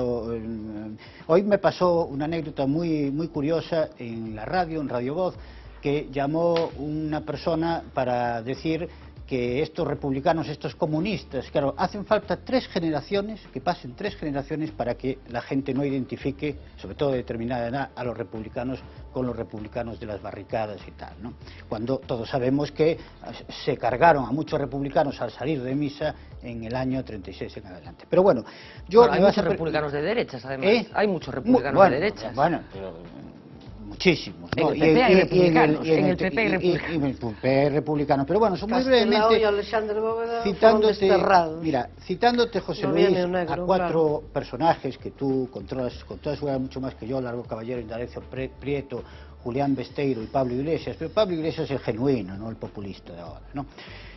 Hoy me pasó una anécdota muy curiosa en la radio, en Radio Voz, que llamó una persona para decir que estos republicanos, estos comunistas, claro, hacen falta 3 generaciones, que pasen 3 generaciones para que la gente no identifique, sobre todo de determinada edad, a los republicanos con los republicanos de las barricadas y tal, ¿no? Cuando todos sabemos que se cargaron a muchos republicanos al salir de misa en el año 36 en adelante. Pero bueno, hay muchos republicanos de derechas, además. Hay muchos republicanos de derechas. Bueno, pero muchísimos, ¿no? En el PP hay republicanos, en el PP hay republicanos. Y en el PP hay republicanos, pero bueno, son muy brevemente citándote, José Luis, a 4 personajes que tú controlas con toda seguridad mucho más que yo, Largo Caballero, Indalecio Prieto, Julián Besteiro y Pablo Iglesias, pero Pablo Iglesias es el genuino, no el populista de ahora, ¿no?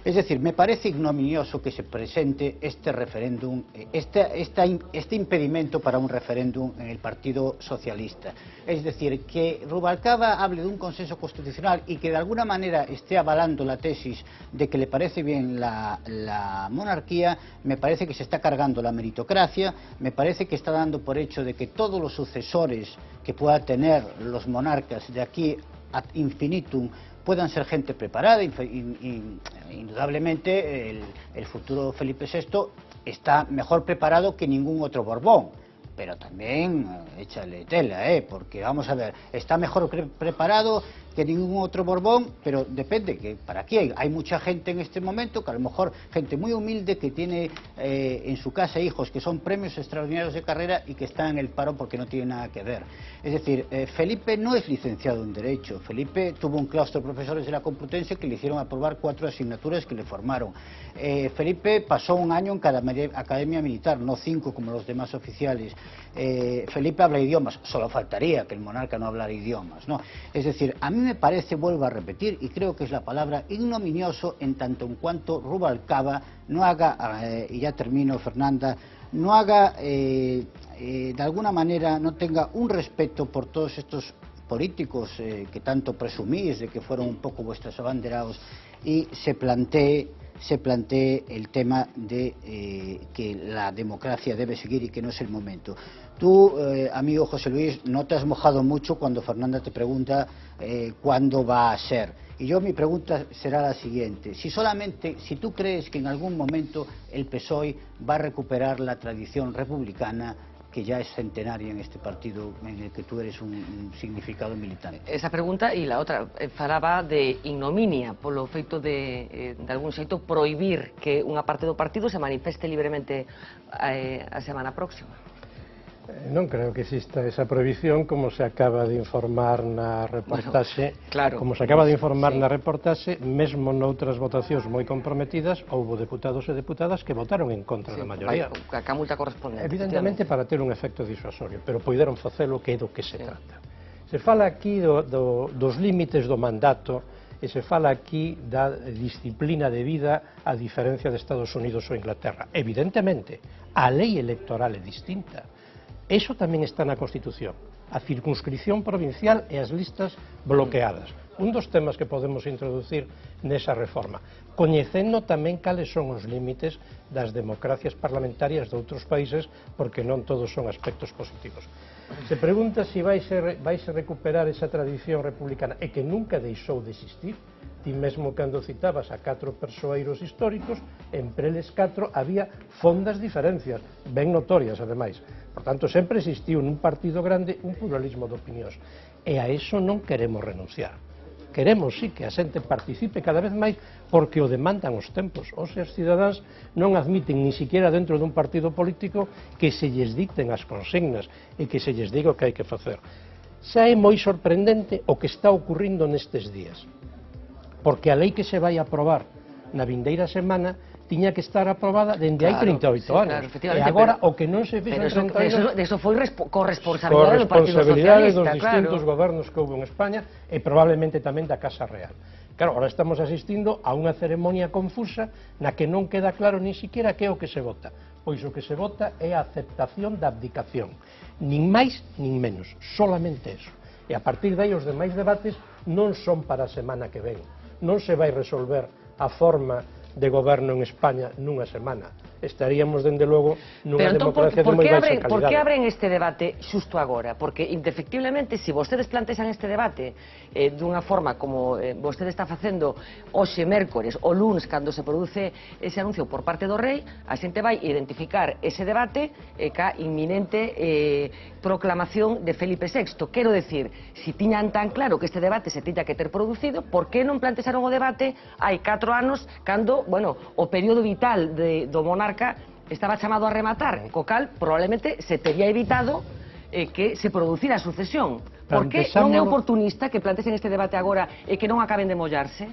Es decir, me parece ignominioso que se presente este referéndum, este impedimento para un referéndum en el Partido Socialista. Es decir, que Rubalcaba hable de un consenso constitucional y que de alguna manera esté avalando la tesis de que le parece bien la monarquía, me parece que se está cargando la meritocracia, me parece que está dando por hecho de que todos los sucesores que pueda tener los monarcas de aquí ad infinitum puedan ser gente preparada, indudablemente el futuro Felipe VI está mejor preparado que ningún otro Borbón, pero también échale tela, porque vamos a ver, está mejor preparado que ningún otro Borbón, pero depende, que para quién. Hay mucha gente en este momento, que a lo mejor gente muy humilde que tiene en su casa hijos que son premios extraordinarios de carrera y que están en el paro porque no tienen nada que ver. Es decir, Felipe no es licenciado en Derecho. Felipe tuvo un claustro de profesores de la Complutense que le hicieron aprobar 4 asignaturas que le formaron. Felipe pasó un año en cada academia militar, no 5 como los demás oficiales. Felipe habla idiomas, solo faltaría que el monarca no hablara idiomas, ¿no? Es decir, a mí me parece, vuelvo a repetir, y creo que es la palabra, ignominioso en tanto en cuanto Rubalcaba no haga, y ya termino, Fernanda, no haga, de alguna manera, no tenga un respeto por todos estos políticos que tanto presumís de que fueron un poco vuestros abanderados, y se plantee el tema de que la democracia debe seguir y que no es el momento. Tú, amigo José Luis, no te has mojado mucho cuando Fernanda te pregunta cuándo va a ser. Y yo mi pregunta será la siguiente. Si tú crees que en algún momento el PSOE va a recuperar la tradición republicana que ya es centenaria en este partido en el que tú eres un significado militante. Esa pregunta e a outra falaba de ignominia polo feito de algún xeito prohibir que unha parte do partido se manifeste libremente a semana próxima. Non creo que exista esa prohibición, como se acaba de informar na reportaxe. Bueno, claro. Como se acaba de informar na reportaxe, mesmo noutras votacións moi comprometidas, houbo deputados e deputadas que votaron en contra da maioría. A multa correspondente. Evidentemente para ter un efecto disuasorio, pero poideron facelo, que é do que se trata. Se fala aquí dos límites do mandato, e se fala aquí da disciplina de vida a diferencia de Estados Unidos ou Inglaterra. Evidentemente, a lei electoral é distinta. Eso tamén está na Constitución, a circunscripción provincial e as listas bloqueadas. Un dos temas que podemos introducir nesa reforma, coñecendo tamén cales son os límites das democracias parlamentarias de outros países, porque non todos son aspectos positivos. Se pregunta se vais recuperar esa tradición republicana e que nunca deixou de existir. Ti mesmo cando citabas a 4 persoeiros históricos, entre eles 4 había fondas diferencias, ben notorias ademais. Por tanto, sempre existiu nun partido grande un pluralismo de opinións. E a eso non queremos renunciar. Queremos, sí, que a xente participe cada vez máis porque o demandan os tempos. Os cidadáns non admiten ni siquiera dentro dun partido político que se lles dicten as consignas e que se lles diga o que hai que facer. Xa é moi sorprendente o que está ocurrindo nestes días, porque a lei que se vai aprobar na vindeira semana tiña que estar aprobada dende hai 38 anos. E agora o que non se fixo en 38 anos... Eso foi corresponsabilidade do Partido Socialista, dos distintos gobernos que houve en España e probablemente tamén da Casa Real. Claro, ahora estamos asistindo a unha ceremonia confusa na que non queda claro ni siquiera que é o que se vota. Pois o que se vota é a aceptación da abdicación. Nin máis, nin menos. Solamente eso. E a partir de aí os demais debates non son para a semana que ven. Non se vai resolver a forma de goberno en España nunha semana. Estaríamos, dende logo, nunha democracia de moi baixa calidade. Por que abren este debate xusto agora? Porque, indefectiblemente, se vostedes plantexan este debate dunha forma como vostede está facendo hoxe mércores ou luns, cando se produce ese anuncio por parte do rei, a xente vai identificar ese debate ca inminente proclamación de Felipe VI. Quero decir, se tiñan tan claro que este debate se tiña que ter producido, por que non plantexaron o debate hai 4 anos, cando, bueno, o período vital do monarca estaba chamado a rematar, co cal probablemente se tería evitado que se producira a sucesión. Por que non é oportunista que plantexen este debate agora e que non acaben de mollarse?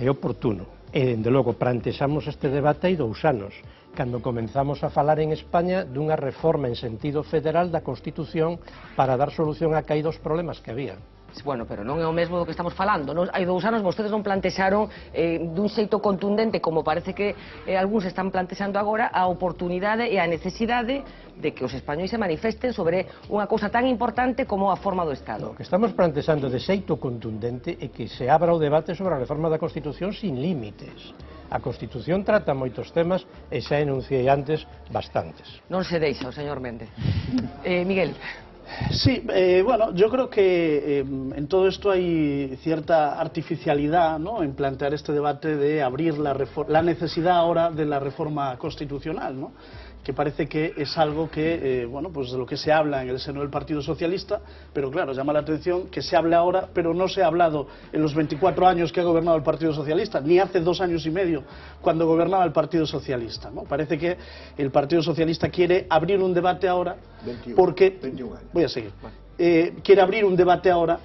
É oportuno. E, dende logo, plantexamos este debate hai 2 anos, cando comenzamos a falar en España dunha reforma en sentido federal da Constitución para dar solución a caídos problemas que había. Bueno, pero non é o mesmo do que estamos falando. Hai 2 anos vostedes non plantexaron dun xeito contundente, como parece que algúns están plantexando agora, a oportunidade e a necesidade de que os españois se manifesten sobre unha cousa tan importante como a forma do Estado. O que estamos plantexando de xeito contundente é que se abra o debate sobre a reforma da Constitución sin límites. A Constitución trata moitos temas e xa enunciei antes bastantes. Non se deixa o señor Méndez. Miguel. Sí, bueno, yo creo que en todo esto hay cierta artificialidad, ¿no?, en plantear este debate de abrir la necesidad ahora de la reforma constitucional, ¿no?, que parece que es algo que, bueno, pues de lo que se habla en el seno del Partido Socialista, pero claro, llama la atención que se hable ahora, pero no se ha hablado en los 24 años que ha gobernado el Partido Socialista, ni hace 2 años y medio cuando gobernaba el Partido Socialista, ¿no? Parece que el Partido Socialista quiere abrir un debate ahora 21 años. Voy a seguir. Quiere abrir un debate ahora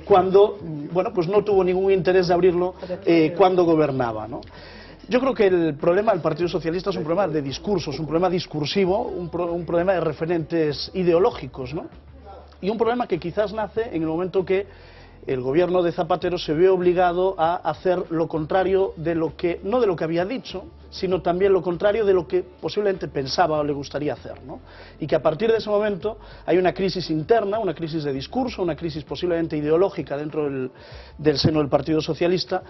cuando, bueno, pues no tuvo ningún interés de abrirlo cuando gobernaba, ¿no? Yo creo que el problema del Partido Socialista es un problema de discursos, un problema discursivo, un problema de referentes ideológicos, ¿no? Y un problema que quizás nace en el momento que el gobierno de Zapatero se ve obligado a hacer lo contrario de lo que, no de lo que había dicho, sino también lo contrario de lo que posiblemente pensaba o le gustaría hacer, ¿no? Y que a partir de ese momento hay una crisis interna, una crisis de discurso, una crisis posiblemente ideológica dentro del seno del Partido Socialista.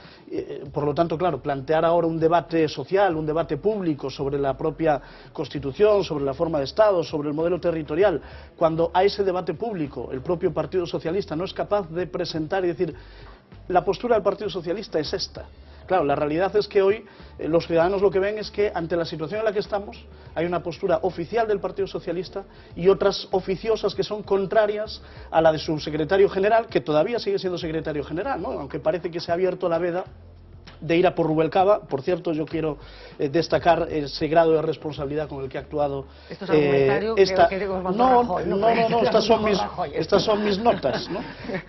Por lo tanto, claro, plantear ahora un debate social, un debate público sobre la propia Constitución, sobre la forma de Estado, sobre el modelo territorial, cuando a ese debate público el propio Partido Socialista no es capaz de presentar y decir, la postura del Partido Socialista es esta. Claro, la realidad es que hoy los ciudadanos lo que ven es que ante la situación en la que estamos hay una postura oficial del Partido Socialista y otras oficiosas que son contrarias a la de su secretario general, que todavía sigue siendo secretario general, ¿no?, aunque parece que se ha abierto la veda de ir a por Rubalcaba. Por cierto, yo quiero destacar ese grado de responsabilidad con el que ha actuado. ¿Esto es argumentario? No, estas son mis notas, ¿no?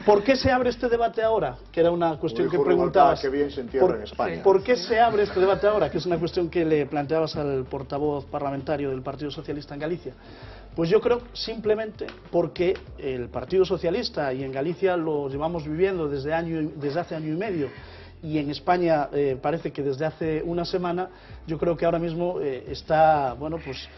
¿Por qué se abre este debate ahora? Que era una cuestión que preguntabas. Que bien se entierra en España. ¿Por qué se abre este debate ahora? Que es una cuestión que le planteabas al portavoz parlamentario del Partido Socialista en Galicia. Pues yo creo simplemente porque el Partido Socialista, y en Galicia lo llevamos viviendo desde hace año y medio, y en España parece que desde hace una semana, yo creo que ahora mismo está, bueno, pues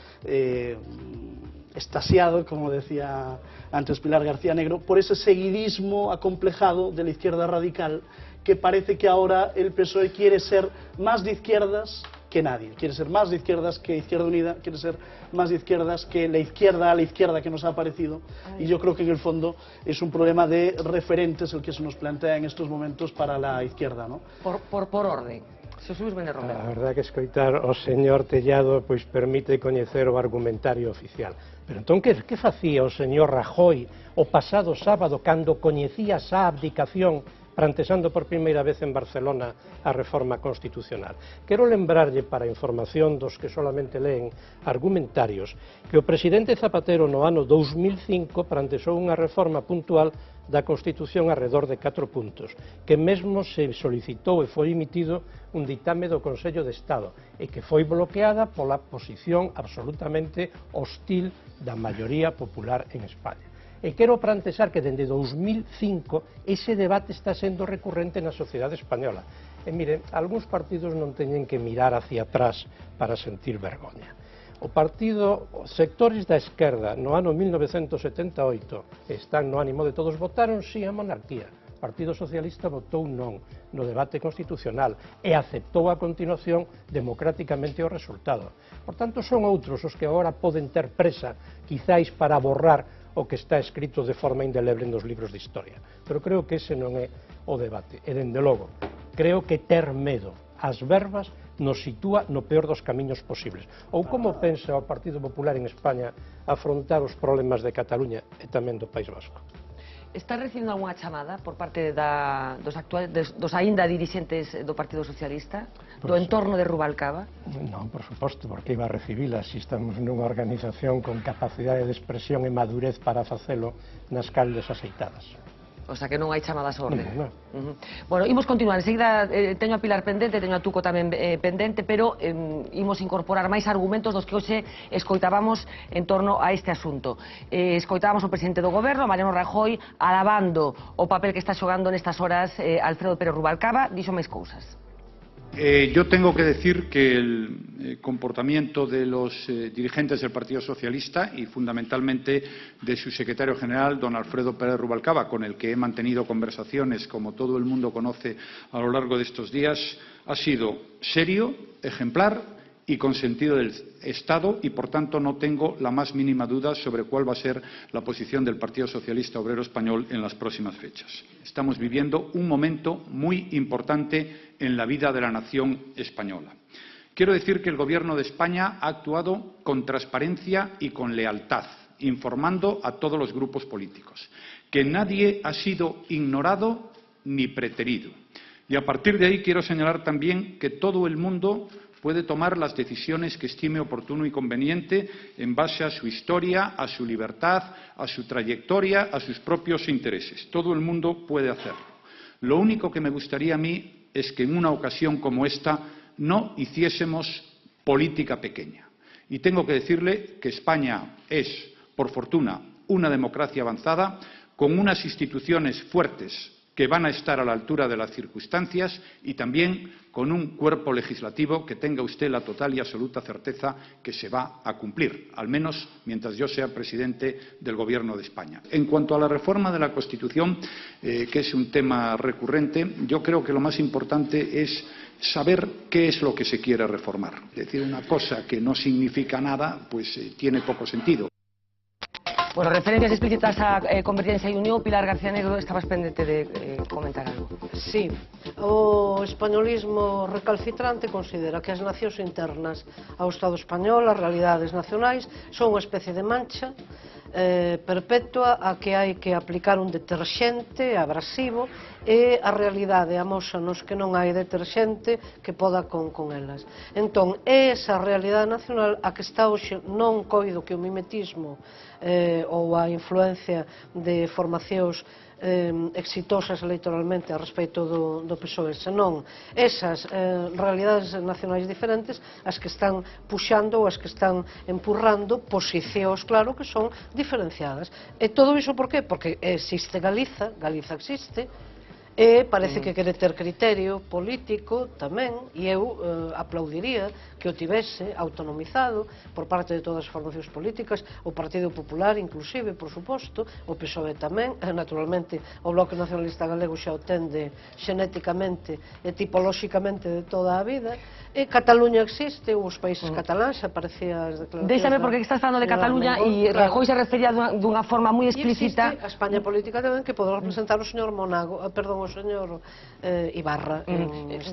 extasiado, como decía antes Pilar García Negro, por ese seguidismo acomplejado de la izquierda radical, que parece que ahora el PSOE quiere ser más de izquierdas que nadie, quiere ser más de izquierdas que Izquierda Unida, quiere ser más de izquierdas que la izquierda a la izquierda que nos ha aparecido, y yo creo que en el fondo es un problema de referentes el que se nos plantea en estos momentos para la izquierda, ¿no? Por orden. Jesús Méndez Romero. A verdad que escoitar o señor Tellado pois permite coñecer o argumentario oficial. Pero entón, que facía o señor Rajoy o pasado sábado cando coñecía esa abdicación plantexando por primeira vez en Barcelona a reforma constitucional? Quero lembrarlle, para información dos que solamente leen argumentarios, que o presidente Zapatero no ano 2005 plantexou unha reforma puntual da Constitución arredor de 4 puntos, que mesmo se solicitou e foi emitido un ditame do Consello de Estado e que foi bloqueada pola posición absolutamente hostil da maioría popular en España. E quero plantexar que dende 2005 ese debate está sendo recurrente na sociedade española. E miren, algúns partidos non teñen que mirar hacia atrás para sentir vergoña. Os sectores da esquerda no ano 1978 están no ánimo de todos, votaron sí a monarquía. O Partido Socialista votou non no debate constitucional e aceptou a continuación democráticamente o resultado. Por tanto, son outros os que agora poden ter presa, quizáis para borrar o que está escrito de forma indeleble nos libros de historia. Pero creo que ese non é o debate. E, dende logo, creo que ter medo ás verbas nos sitúa no peor dos camiños posibles. Ou como pensa o Partido Popular en España afrontar os problemas de Cataluña e tamén do País Vasco? Está recibindo algunha chamada por parte dos aínda dirixentes do Partido Socialista, do entorno de Rubalcaba? Non, por suposto, porque iba a recibila se estamos nunha organización con capacidade de expresión e madurez para facelo nas calles aceitadas. O sea que non hai chamadas a orde. Non. Bueno, imos continuar. Enseguida teño a Pilar pendente, teño a Tuco tamén pendente, pero imos incorporar máis argumentos dos que hoxe escoitábamos en torno a este asunto. Escoitábamos o presidente do goberno, Mariano Rajoy, alabando o papel que está xogando nestas horas Alfredo Pérez Rubalcaba. Dixo máis cousas. Yo tengo que decir que el comportamiento de los dirigentes del Partido Socialista y fundamentalmente de su secretario general, don Alfredo Pérez Rubalcaba, con el que he mantenido conversaciones, como todo el mundo conoce, a lo largo de estos días, ha sido serio, ejemplar y con sentido del Estado y, por tanto, no tengo la más mínima duda sobre cuál va a ser la posición del Partido Socialista Obrero Español en las próximas fechas. Estamos viviendo un momento muy importante en la vida de la nación española. Quiero decir que el Gobierno de España ha actuado con transparencia y con lealtad, informando a todos los grupos políticos, que nadie ha sido ignorado ni preterido. Y a partir de ahí quiero señalar también que todo el mundo puede tomar las decisiones que estime oportuno y conveniente en base a su historia, a su libertad, a su trayectoria, a sus propios intereses. Todo el mundo puede hacerlo. Lo único que me gustaría a mí es que en una ocasión como esta no hiciésemos política pequeña. Y tengo que decirle que España es, por fortuna, una democracia avanzada, con unas instituciones fuertes que van a estar a la altura de las circunstancias y también con un cuerpo legislativo que tenga usted la total y absoluta certeza que se va a cumplir, al menos mientras yo sea presidente del Gobierno de España. En cuanto a la reforma de la Constitución, que es un tema recurrente, yo creo que lo más importante es saber qué es lo que se quiere reformar. Decir una cosa que no significa nada, pues tiene poco sentido. Bueno, referencias explícitas a Convergencia y Unión. Pilar García Negro, estabas pendente de comentar algo. Sí, o españolismo recalcitrante considera que as nacións internas ao Estado español, as realidades nacionais, son unha especie de mancha perpetua a que hai que aplicar un deterxente abrasivo e a realidade amósanos que non hai deterxente que poda con elas. Entón, é esa realidade nacional a que está hoxe, non coido que o mimetismo ou a influencia de formacións exitosas electoralmente a respecto do PSOE, senón esas realidades nacionais diferentes as que están puxando ou as que están empurrando posicións, claro, que son diferenciadas. E todo iso por qué? Porque existe Galiza, Galiza existe, e parece que quere ter criterio político tamén, e eu aplaudiría que o tivese autonomizado por parte de todas as formacións políticas, o Partido Popular inclusive, por suposto, o PSOE tamén, naturalmente o Bloque Nacionalista Galego xa o tende xenéticamente e tipolóxicamente de toda a vida, e Cataluña existe, os países cataláns, aparecía as declaracións. Déxame, porque estás falando de Cataluña e Rajoy se refería dunha forma moi explícita. E existe a España política tamén que pode representar o señor Monago, perdón, o señor Ibarra.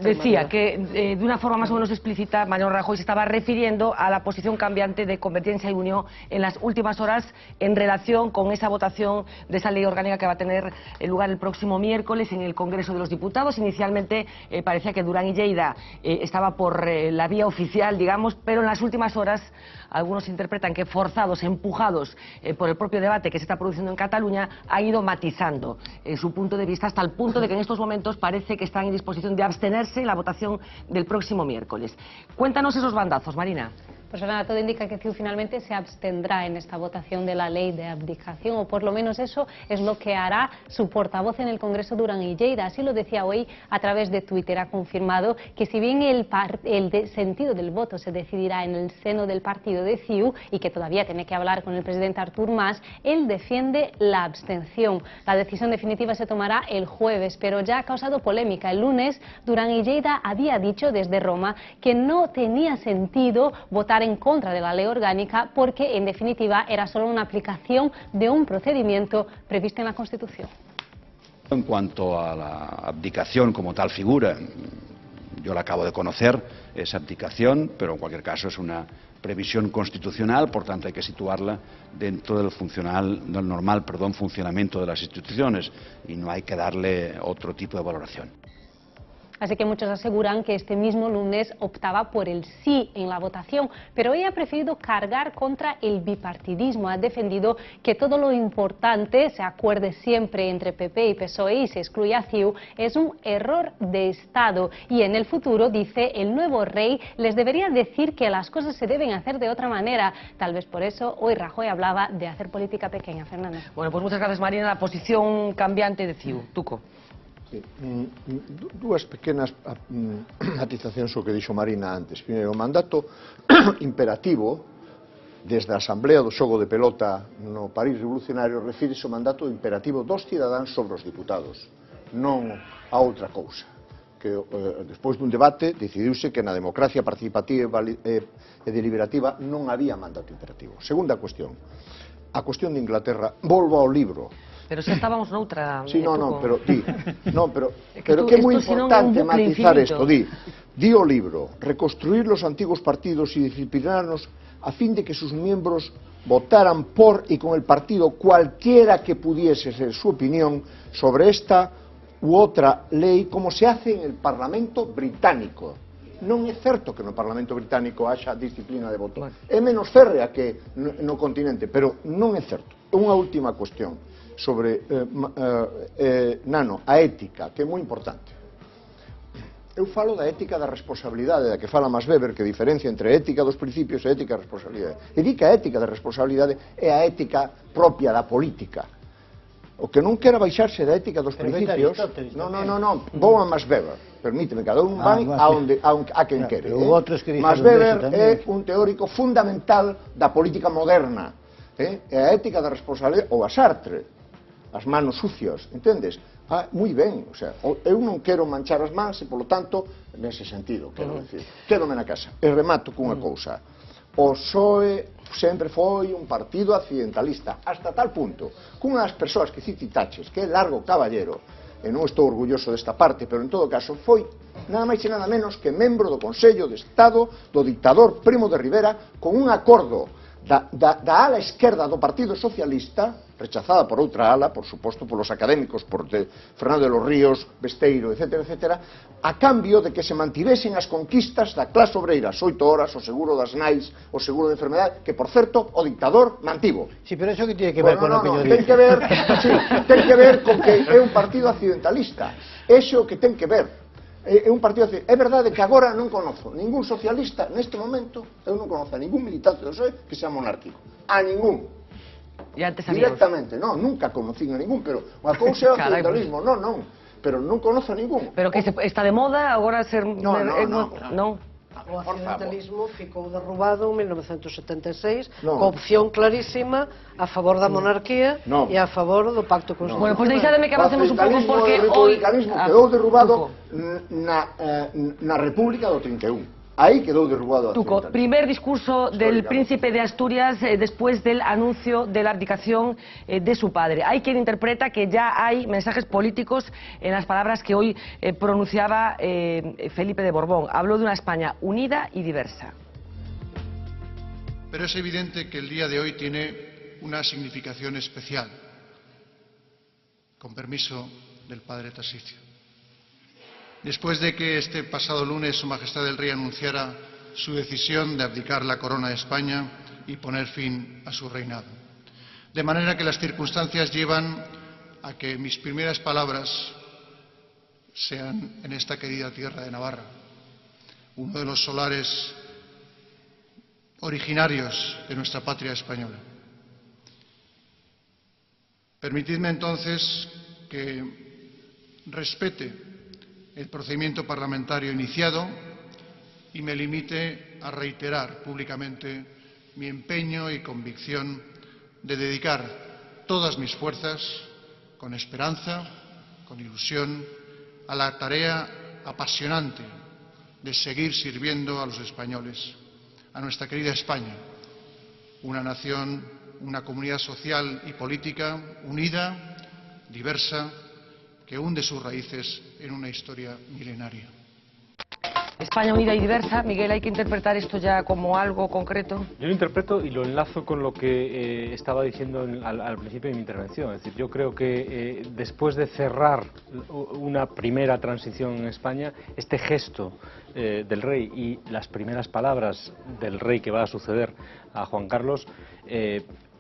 Decía que de una forma más o menos explícita Mariano Rajoy se estaba refiriendo a la posición cambiante de Convergencia y Unión en las últimas horas en relación con esa votación de esa ley orgánica que va a tener lugar el próximo miércoles en el Congreso de los Diputados. Inicialmente parecía que Durán y Lleida estaba por la vía oficial, digamos, pero en las últimas horas algunos interpretan que forzados, empujados por el propio debate que se está produciendo en Cataluña, han ido matizando su punto de vista hasta el punto de que en estos momentos parece que están en disposición de abstenerse en la votación del próximo miércoles. Cuéntanos esos bandazos, Marina. Pues nada, todo indica que CiU finalmente se abstendrá en esta votación de la ley de abdicación, o por lo menos eso es lo que hará su portavoz en el Congreso, Durán y Lleida. Así lo decía hoy a través de Twitter. Ha confirmado que si bien el sentido del voto se decidirá en el seno del partido de CiU y que todavía tiene que hablar con el presidente Artur Mas, él defiende la abstención. La decisión definitiva se tomará el jueves, pero ya ha causado polémica. El lunes, Durán y Lleida había dicho desde Roma que no tenía sentido votar en contra de la ley orgánica porque, en definitiva, era solo una aplicación de un procedimiento previsto en la Constitución. En cuanto a la abdicación como tal figura, yo la acabo de conocer, es abdicación, pero en cualquier caso es una previsión constitucional, por tanto hay que situarla dentro del normal funcionamiento de las instituciones y no hay que darle otro tipo de valoración. Así que muchos aseguran que este mismo lunes optaba por el sí en la votación, pero hoy ha preferido cargar contra el bipartidismo. Ha defendido que todo lo importante se acuerde siempre entre PP y PSOE y se excluye a CiU es un error de Estado. Y en el futuro, dice, el nuevo rey les debería decir que las cosas se deben hacer de otra manera. Tal vez por eso hoy Rajoy hablaba de hacer política pequeña. Fernando. Bueno, pues muchas gracias, Marina. La posición cambiante de CiU. Tuco. Sí. Dúas pequenas matizacións o que dixo Marina antes. Primeiro, o mandato imperativo desde a Asamblea do Xogo de Pelota no París Revolucionario refírese ao mandato imperativo dos cidadáns sobre os diputados, non a outra cousa. despois dun debate decidiuse que na democracia participativa e deliberativa non había mandato imperativo. Segunda cuestión, a cuestión de Inglaterra, volvo ao libro. Pero xa estábamos noutra... Sí, pero que é moi importante matizar isto, di o libro, reconstruir los antiguos partidos y disciplinarnos a fin de que sus miembros votaran por y con el partido cualquiera que pudiese ser su opinión sobre esta u outra lei, como se hace en el Parlamento británico. Non é certo que no Parlamento británico haxa disciplina de voto. É menos férrea que no continente, pero non é certo. Unha última cuestión sobre Nano, a ética, que é moi importante. Eu falo da ética da responsabilidade, da que fala Max Weber, que diferencia entre ética dos principios e ética da responsabilidade. E di que a ética da responsabilidade é a ética propia da política. O que non quera baixarse da ética dos principios... Non, vou a Max Weber, permíteme, cada un vai a quen quere. Max Weber é un teórico fundamental da política moderna, e a ética da responsabilidade, ou a Sartre, as manos sucias, entendes? Moi ben, o sea, eu non quero manchar as mans e, polo tanto, nese sentido, quero decir, quédome na casa. E remato cunha cousa. O PSOE sempre foi un partido accidentalista, hasta tal punto que unha das persoas que citaches, que é Largo Caballero, e non estou orgulloso desta parte, pero en todo caso foi nada máis e nada menos que membro do Consello de Estado do dictador Primo de Rivera, con un acordo da ala esquerda do Partido Socialista, rechazada por outra ala, por suposto polos académicos, por Fernando de los Ríos, Besteiro, etc., a cambio de que se mantivesen as conquistas da clase obreira, as 8 horas, o seguro das nais, o seguro de enfermedade, que, por certo, o dictador mantivo. Sí, pero eso que tiene que ver con o que yo digo. Ten que ver con que é un partido accidentalista. Eso que ten que ver. É un partido accidentalista. É verdade que agora non conozo ningún socialista, neste momento, eu non conozo a ningún militante do PSOE que sea monárquico. A ningún. Directamente, non, nunca conocín a ningún, pero unha cousa é o occidentalismo, non, pero non conozo a ningún. Pero que está de moda agora ser... Non. O occidentalismo ficou derrubado en 1976 coa opción clarísima a favor da monarquía e a favor do pacto constitucional. Bueno, pois deixademe que avancemos un pouco porque hoy... O republicanismo quedou derrubado na República do 31. Ahí quedó derrubado. Tuco, primer discurso del príncipe de Asturias después del anuncio de la abdicación de su padre. Hay quien interpreta que ya hay mensajes políticos en las palabras que hoy pronunciaba Felipe de Borbón. Habló de una España unida y diversa. Pero es evidente que el día de hoy tiene una significación especial. Con permiso del padre Tarsicio. Después de que este pasado lunes Su Majestad el Rey anunciara su decisión de abdicar la corona de España y poner fin a su reinado. De manera que las circunstancias llevan a que mis primeras palabras sean en esta querida tierra de Navarra, uno de los solares originarios de nuestra patria española. Permitidme entonces que respete el procedimiento parlamentario iniciado y me limite a reiterar públicamente mi empeño y convicción de dedicar todas mis fuerzas, con esperanza, con ilusión, a la tarea apasionante de seguir sirviendo a los españoles, a nuestra querida España, una nación, una comunidad social y política unida, diversa, que hunde sus raíces en una historia milenaria. España unida y diversa. Miguel, ¿hay que interpretar esto ya como algo concreto? Yo lo interpreto y lo enlazo con lo que estaba diciendo al principio de mi intervención. Es decir, yo creo que después de cerrar una primera transición en España, este gesto del rey y las primeras palabras del rey que va a suceder a Juan Carlos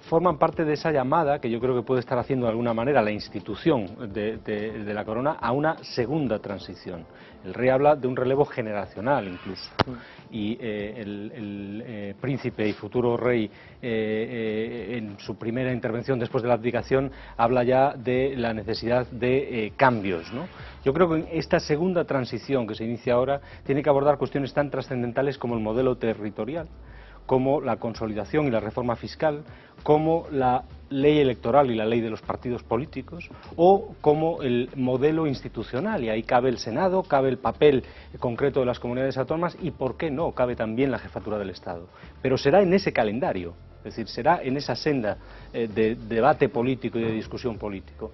forman parte de esa llamada que yo creo que puede estar haciendo de alguna manera la institución de la corona a una segunda transición. El rey habla de un relevo generacional incluso, y el príncipe y futuro rey en su primera intervención después de la abdicación habla ya de la necesidad de cambios, ¿no? Yo creo que esta segunda transición que se inicia ahora tiene que abordar cuestiones tan trascendentales como el modelo territorial, como la consolidación y la reforma fiscal, como la ley electoral y la ley de los partidos políticos, o como el modelo institucional, y ahí cabe el Senado, cabe el papel concreto de las comunidades autónomas y, ¿por qué no?, cabe también la jefatura del Estado. Pero será en ese calendario, es decir, será en esa senda de debate político y de discusión político.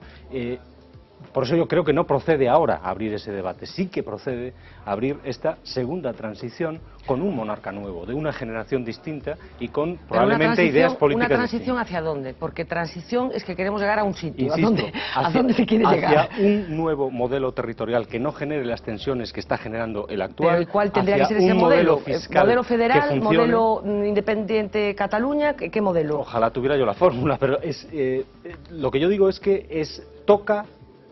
Por eso yo creo que no procede ahora abrir ese debate, sí que procede abrir esta segunda transición con un monarca nuevo, de una generación distinta y con probablemente ideas políticas ¿Una transición distintas. hacia dónde? Porque transición es que queremos llegar a un sitio. Insisto, ¿A dónde se quiere llegar? Hacia un nuevo modelo territorial que no genere las tensiones que está generando el actual. ¿Pero y cuál tendría que ser ese modelo? ¿Modelo federal? ¿Modelo independiente Cataluña? ¿Qué modelo? Ojalá tuviera yo la fórmula, pero lo que yo digo es que toca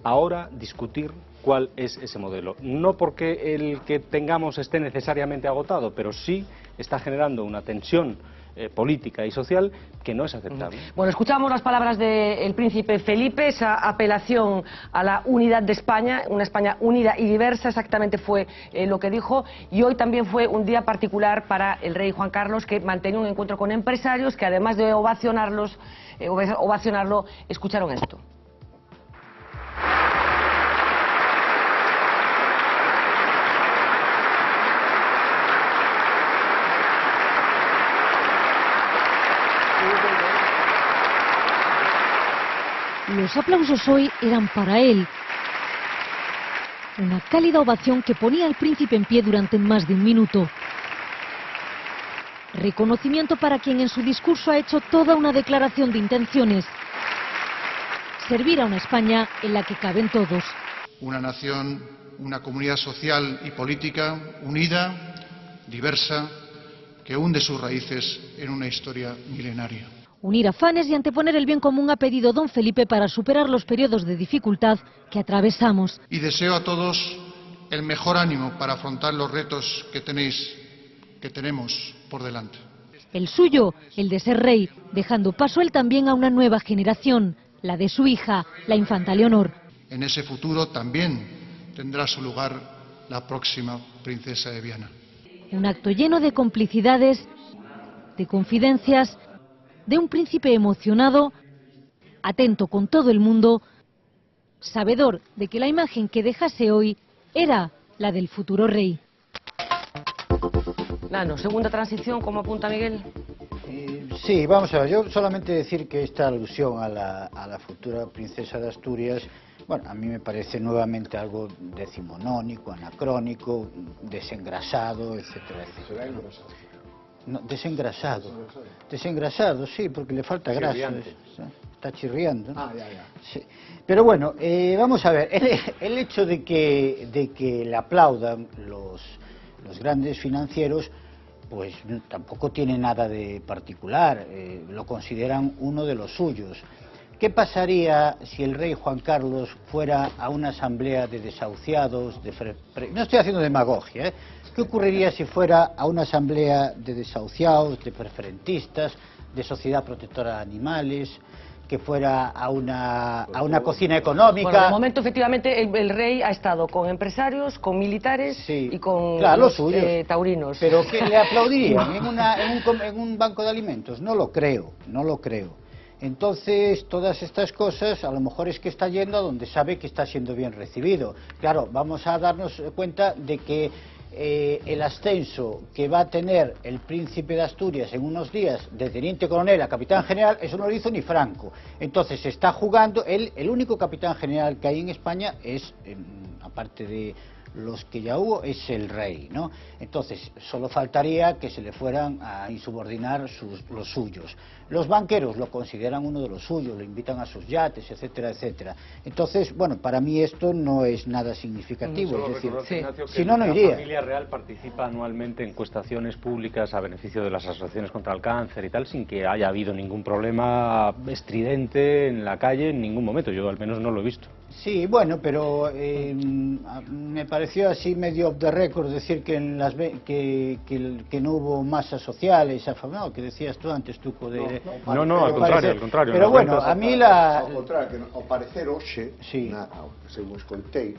ahora discutir cuál es ese modelo. No porque el que tengamos esté necesariamente agotado, pero sí está generando una tensión política y social que no es aceptable. Bueno, escuchamos las palabras del príncipe Felipe, esa apelación a la unidad de España, una España unida y diversa, exactamente fue lo que dijo, y hoy también fue un día particular para el rey Juan Carlos, que mantenía un encuentro con empresarios que, además de ovacionarlo, escucharon esto. Los aplausos hoy eran para él. Una cálida ovación que ponía al príncipe en pie durante más de un minuto. Reconocimiento para quien en su discurso ha hecho toda una declaración de intenciones. Servir a una España en la que caben todos. Una nación, una comunidad social y política unida, diversa, que hunde sus raíces en una historia milenaria. Unir afanes y anteponer el bien común ha pedido don Felipe para superar los periodos de dificultad que atravesamos. Y deseo a todos el mejor ánimo para afrontar los retos que tenemos por delante. El suyo, el de ser rey, dejando paso él también a una nueva generación, la de su hija, la infanta Leonor. En ese futuro también tendrá su lugar la próxima princesa de Viana. Un acto lleno de complicidades, de confidencias, de un príncipe emocionado, atento con todo el mundo, sabedor de que la imagen que dejase hoy era la del futuro rey. Nano, segunda transición, ¿cómo apunta Miguel? Sí, vamos a ver, yo solamente decir que esta alusión a la futura princesa de Asturias, bueno, a mí me parece nuevamente algo decimonónico, anacrónico, desengrasado, etcétera, etcétera. No, desengrasado, sí, porque le falta grasa, está chirriando, ¿no? Sí. Pero bueno, vamos a ver, el hecho de que le aplaudan los grandes financieros, pues tampoco tiene nada de particular, lo consideran uno de los suyos. ¿Qué pasaría si el rey Juan Carlos fuera a una asamblea de desahuciados, no estoy haciendo demagogia, ¿Qué ocurriría si fuera a una asamblea de desahuciados, de preferentistas, de sociedad protectora de animales, que fuera a una cocina económica? Bueno, de momento, efectivamente, el rey ha estado con empresarios, con militares y con los taurinos. ¿Pero qué le aplaudirían en un banco de alimentos? No lo creo, no lo creo. Entonces, todas estas cosas, a lo mejor es que está yendo a donde sabe que está siendo bien recibido. Claro, vamos a darnos cuenta de que el ascenso que va a tener el príncipe de Asturias en unos días de teniente coronel a capitán general, eso no lo hizo ni Franco. Entonces se está jugando, el único capitán general que hay en España es, aparte de los que ya hubo, es el rey, ¿no? Entonces solo faltaría que se le fueran a insubordinar los suyos. Los banqueros lo consideran uno de los suyos, lo invitan a sus yates, etcétera, etcétera. Entonces, bueno, para mí esto no es nada significativo, es decir, si no, no iría. La familia real participa anualmente en encuestaciones públicas a beneficio de las asociaciones contra el cáncer y tal, sin que haya habido ningún problema estridente en la calle en ningún momento. Yo al menos no lo he visto. Sí, bueno, pero me pareció así medio off the record decir que que no hubo masas sociales, afamados, que decías tú antes, Tuco, de... No, al contrario. Pero bueno, a mí Ao contrario, que ao parecer hoxe, según escoitei,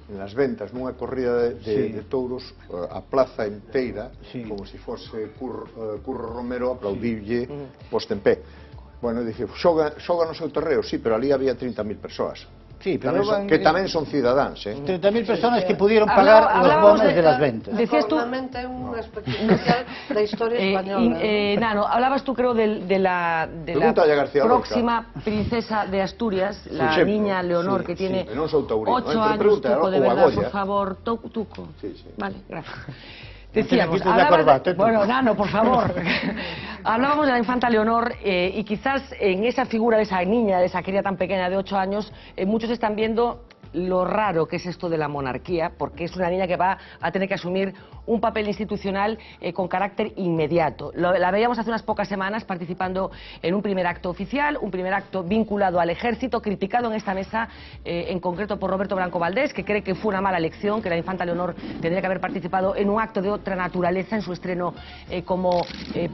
nas ventas nunha corrida de touros, a plaza inteira, como se fose Curro Romero, aplaudirlle posto en pé. Bueno, dice, xoga no seu terreo, sí, pero ali había 30.000 persoas. Sí, pero que tamén son cidadáns, 30.000 personas que pudieron pagar los bonos de las ventas. Decías tú... Afortunadamente un aspecto especial da historia española. Nano, hablabas tú, creo, de la próxima princesa de Asturias, la niña Leonor, que tiene 8 años. Tuco, de verdad, por favor, Tuco. Vale, gracias. Decíamos, bueno, Nano, por favor. Hablábamos de la infanta Leonor y quizás en esa figura de esa niña, de esa cría tan pequeña de 8 años, muchos están viendo lo raro que es esto de la monarquía, porque es una niña que va a tener que asumir un papel institucional con carácter inmediato. La veíamos hace unas pocas semanas participando en un primer acto oficial, un primer acto vinculado al ejército, criticado en esta mesa en concreto por Roberto Blanco Valdés, que cree que fue una mala elección, que la infanta Leonor tendría que haber participado en un acto de otra naturaleza en su estreno como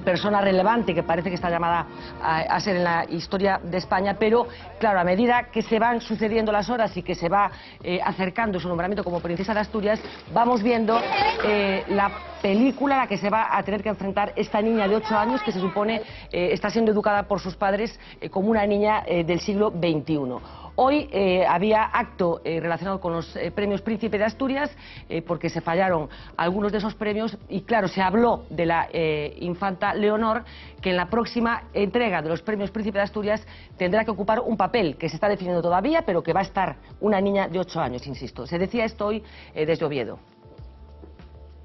persona relevante, que parece que está llamada a ser en la historia de España, pero claro, a medida que se van sucediendo las horas y que se va acercando su nombramiento como princesa de Asturias, vamos viendo la película a la que se va a tener que enfrentar esta niña de 8 años que se supone está siendo educada por sus padres como una niña del siglo XXI. Hoy había acto relacionado con los premios Príncipe de Asturias porque se fallaron algunos de esos premios y claro, se habló de la infanta Leonor, que en la próxima entrega de los premios Príncipe de Asturias tendrá que ocupar un papel que se está definiendo todavía, pero que va a estar una niña de 8 años, insisto. Se decía esto hoy desde Oviedo.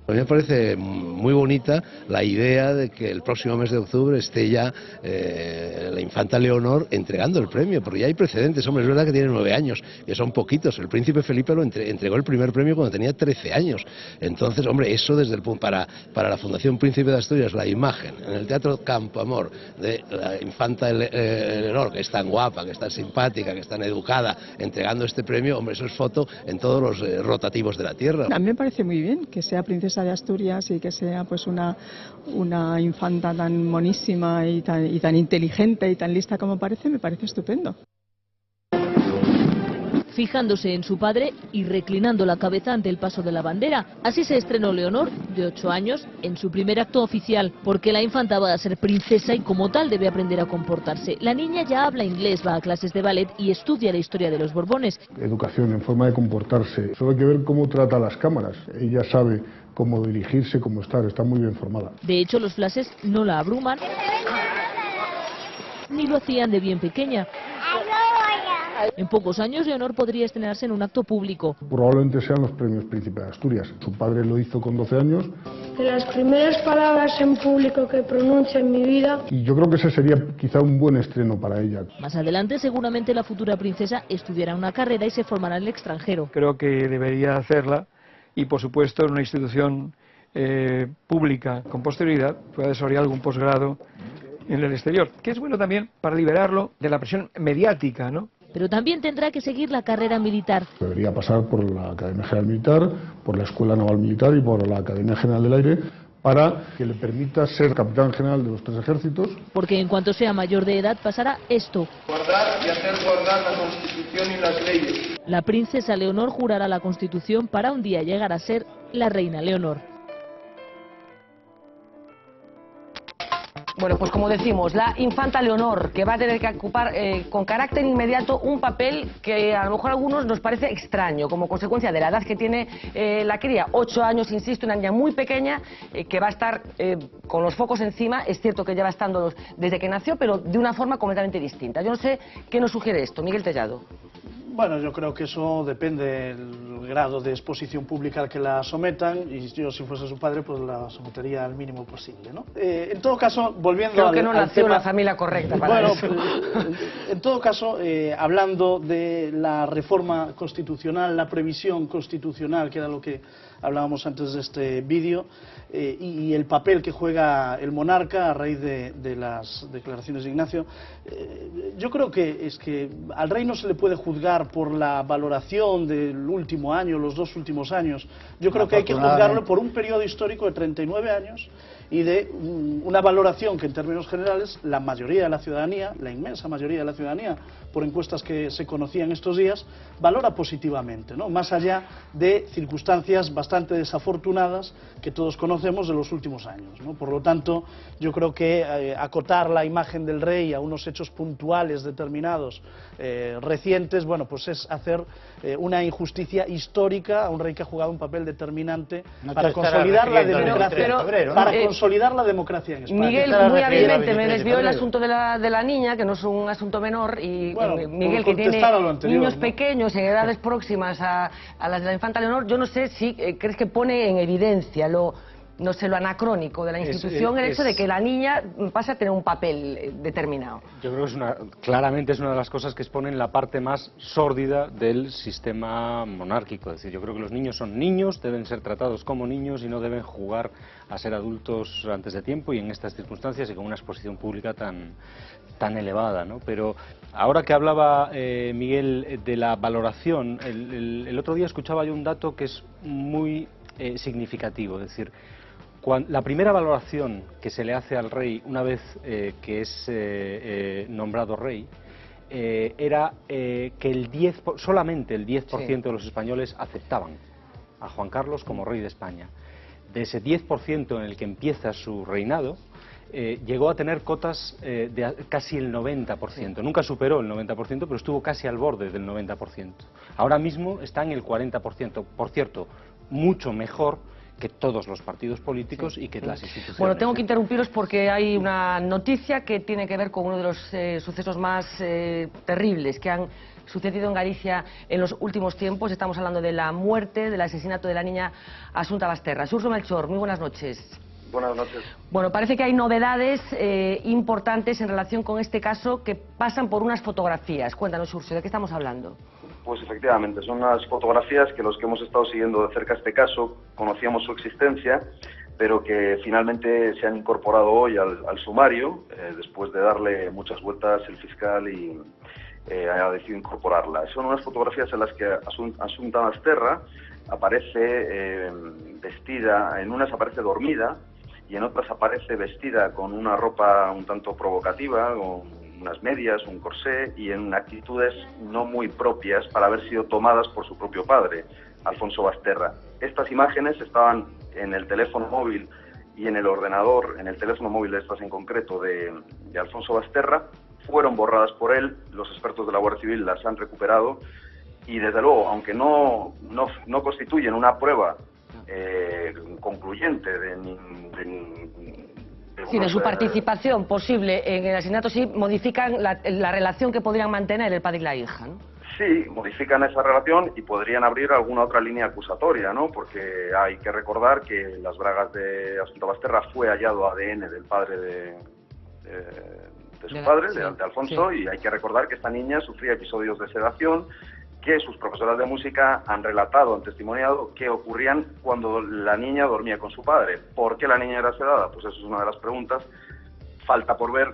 A mí me parece muy bonita la idea de que el próximo mes de octubre esté ya la infanta Leonor entregando el premio, porque ya hay precedentes. Hombre, es verdad que tiene 9 años, que son poquitos. El príncipe Felipe lo entregó el primer premio cuando tenía 13 años. Entonces, hombre, eso desde el punto para la Fundación Príncipe de Asturias, la imagen en el Teatro Campo Amor de la infanta Leonor, que es tan guapa, que es tan simpática, que es tan educada, entregando este premio, hombre, eso es foto en todos los rotativos de la tierra. A mí me parece muy bien que sea princesa de Asturias y que sea pues una infanta tan monísima y tan inteligente y tan lista como parece, me parece estupendo. Fijándose en su padre y reclinando la cabeza ante el paso de la bandera. Así se estrenó Leonor, de 8 años, en su primer acto oficial, porque la infanta va a ser princesa y como tal debe aprender a comportarse. La niña ya habla inglés, va a clases de ballet y estudia la historia de los Borbones. Educación en forma de comportarse, solo hay que ver cómo trata las cámaras. Ella sabe cómo dirigirse, cómo estar, está muy bien formada. De hecho, los flashes no la abruman, ni lo hacían de bien pequeña. En pocos años, Leonor podría estrenarse en un acto público. Probablemente sean los premios Príncipe de Asturias. Su padre lo hizo con 12 años. De las primeras palabras en público que pronuncio en mi vida. Y yo creo que ese sería quizá un buen estreno para ella. Más adelante, seguramente la futura princesa estudiará una carrera y se formará en el extranjero. Creo que debería hacerla y, por supuesto, en una institución pública con posterioridad pueda desarrollar algún posgrado en el exterior, que es bueno también para liberarlo de la presión mediática, ¿no? Pero también tendrá que seguir la carrera militar. Debería pasar por la Academia General Militar, por la Escuela Naval Militar y por la Academia General del Aire para que le permita ser capitán general de los 3 ejércitos. Porque en cuanto sea mayor de edad pasará esto. Guardar y hacer guardar la Constitución y las leyes. La princesa Leonor jurará la Constitución para un día llegar a ser la reina Leonor. Bueno, pues como decimos, la infanta Leonor, que va a tener que ocupar con carácter inmediato un papel que a lo mejor a algunos nos parece extraño, como consecuencia de la edad que tiene la cría, 8 años, insisto, una niña muy pequeña, que va a estar con los focos encima. Es cierto que lleva estando desde que nació, pero de una forma completamente distinta. Yo no sé qué nos sugiere esto, Miguel Tellado. Bueno, yo creo que eso depende del grado de exposición pública al que la sometan, y yo, si fuese su padre, pues la sometería al mínimo posible, ¿no? En todo caso, volviendo creo que no nació tema, la familia correcta para eso. En todo caso, hablando de la reforma constitucional, la previsión constitucional, que era lo que hablábamos antes de este vídeo, y el papel que juega el monarca a raíz de las declaraciones de Ignacio, yo creo que es que al rey no se le puede juzgar juzgar por la valoración del último año, los 2 últimos años. Yo creo que hay que juzgarlo por un periodo histórico de 39 años y de una valoración que en términos generales la mayoría de la ciudadanía, la inmensa mayoría de la ciudadanía, por encuestas que se conocían estos días, valora positivamente, ¿no? Más allá de circunstancias bastante desafortunadas que todos conocemos de los últimos años, ¿no? Por lo tanto, yo creo que acotar la imagen del rey a unos hechos puntuales determinados, recientes, bueno, pues es hacer una injusticia histórica a un rey que ha jugado un papel determinante para consolidar la democracia. Consolidar la democracia en España. Miguel, muy hábilmente me desvió el asunto de la niña, que no es un asunto menor, y bueno, Miguel, que tiene niños pequeños en edades próximas a las de la infanta Leonor, yo no sé si crees que pone en evidencia lo anacrónico de la institución, el hecho de que la niña pase a tener un papel determinado. Yo creo que claramente es una de las cosas que exponen la parte más sórdida del sistema monárquico. Es decir, yo creo que los niños son niños, deben ser tratados como niños y no deben jugar a ser adultos antes de tiempo y en estas circunstancias y con una exposición pública tan elevada, ¿no? Pero ahora que hablaba Miguel de la valoración, el otro día escuchaba yo un dato que es muy significativo, es decir, la primera valoración que se le hace al rey una vez que es nombrado rey era que solamente el 10% de los españoles aceptaban a Juan Carlos como rey de España. De ese 10% en el que empieza su reinado, llegó a tener cotas de casi el 90%. Nunca superó el 90%, pero estuvo casi al borde del 90%. Ahora mismo está en el 40%. Por cierto, mucho mejor que todos los partidos políticos y que las instituciones. Bueno, tengo que interrumpiros porque hay una noticia que tiene que ver con uno de los sucesos más terribles que han sucedido en Galicia en los últimos tiempos. Estamos hablando de la muerte, del asesinato de la niña Asunta Basterra. Xurxo Melchor, muy buenas noches. Buenas noches. Bueno, parece que hay novedades importantes en relación con este caso que pasan por unas fotografías. Cuéntanos, Xurxo, ¿de qué estamos hablando? Pues efectivamente, son unas fotografías que los que hemos estado siguiendo de cerca este caso conocíamos su existencia, pero que finalmente se han incorporado hoy al sumario, después de darle muchas vueltas el fiscal y ha decidido incorporarlas. Son unas fotografías en las que Asunta Basterra aparece vestida, en unas aparece dormida y en otras aparece vestida con una ropa un tanto provocativa, con unas medias, un corsé y en actitudes no muy propias para haber sido tomadas por su propio padre, Alfonso Basterra. Estas imágenes estaban en el teléfono móvil y en el ordenador, en el teléfono móvil de estas en concreto de Alfonso Basterra, fueron borradas por él, los expertos de la Guardia Civil las han recuperado y desde luego, aunque no constituyen una prueba concluyente de su participación posible en el asesinato, sí modifican la relación que podrían mantener el padre y la hija, ¿no? Sí, modifican esa relación y podrían abrir alguna otra línea acusatoria, ¿no? Porque hay que recordar que en las bragas de Asunta Basterra fue hallado ADN del padre de su padre, de Alfonso, y hay que recordar que esta niña sufría episodios de sedación que sus profesoras de música han relatado, han testimoniado que ocurrían cuando la niña dormía con su padre. ¿Por qué la niña era sedada? Pues eso es una de las preguntas. Falta por ver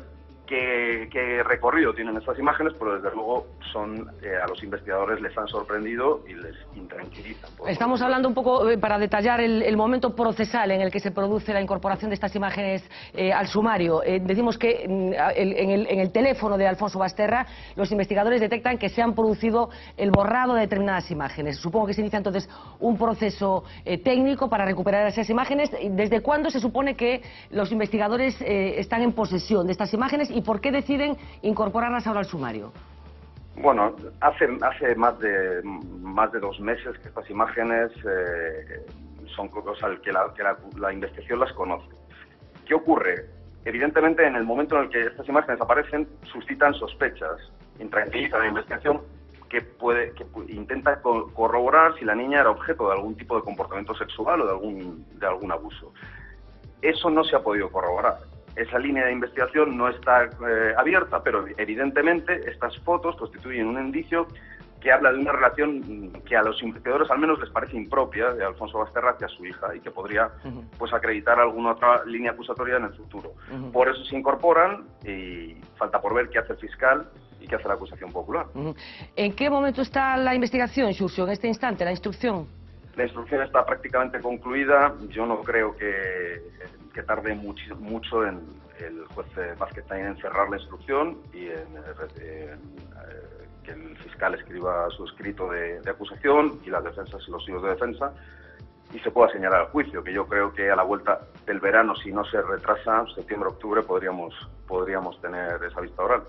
qué recorrido tienen estas imágenes, pero desde luego a los investigadores les han sorprendido y les intranquilizan. Estamos hablando un poco, para detallar el momento procesal en el que se produce la incorporación de estas imágenes al sumario. Decimos que en el teléfono de Alfonso Basterra los investigadores detectan que se han producido el borrado de determinadas imágenes. Supongo que se inicia entonces un proceso técnico para recuperar esas imágenes. ¿Desde cuándo se supone que los investigadores están en posesión de estas imágenes y por qué deciden incorporarlas ahora al sumario? Bueno, hace más de 2 meses que estas imágenes son cosas que la investigación las conoce. ¿Qué ocurre? Evidentemente, en el momento en el que estas imágenes aparecen, suscitan sospechas, intranquiliza la investigación que intenta corroborar si la niña era objeto de algún tipo de comportamiento sexual o de algún abuso. Eso no se ha podido corroborar. Esa línea de investigación no está abierta, pero evidentemente estas fotos constituyen un indicio que habla de una relación que a los investigadores al menos les parece impropia de Alfonso Basterra hacia su hija y que podría pues acreditar alguna otra línea acusatoria en el futuro. Por eso se incorporan y falta por ver qué hace el fiscal y que hace la acusación popular. ¿En qué momento está la investigación, Xurxo, en este instante, la instrucción? La instrucción está prácticamente concluida. Yo no creo que tarde mucho en el juez Vázquez también en cerrar la instrucción y que el fiscal escriba su escrito de acusación y las defensas y los hijos de defensa, y se pueda señalar al juicio, que yo creo que a la vuelta del verano, si no se retrasa, septiembre-octubre, podríamos tener esa vista oral.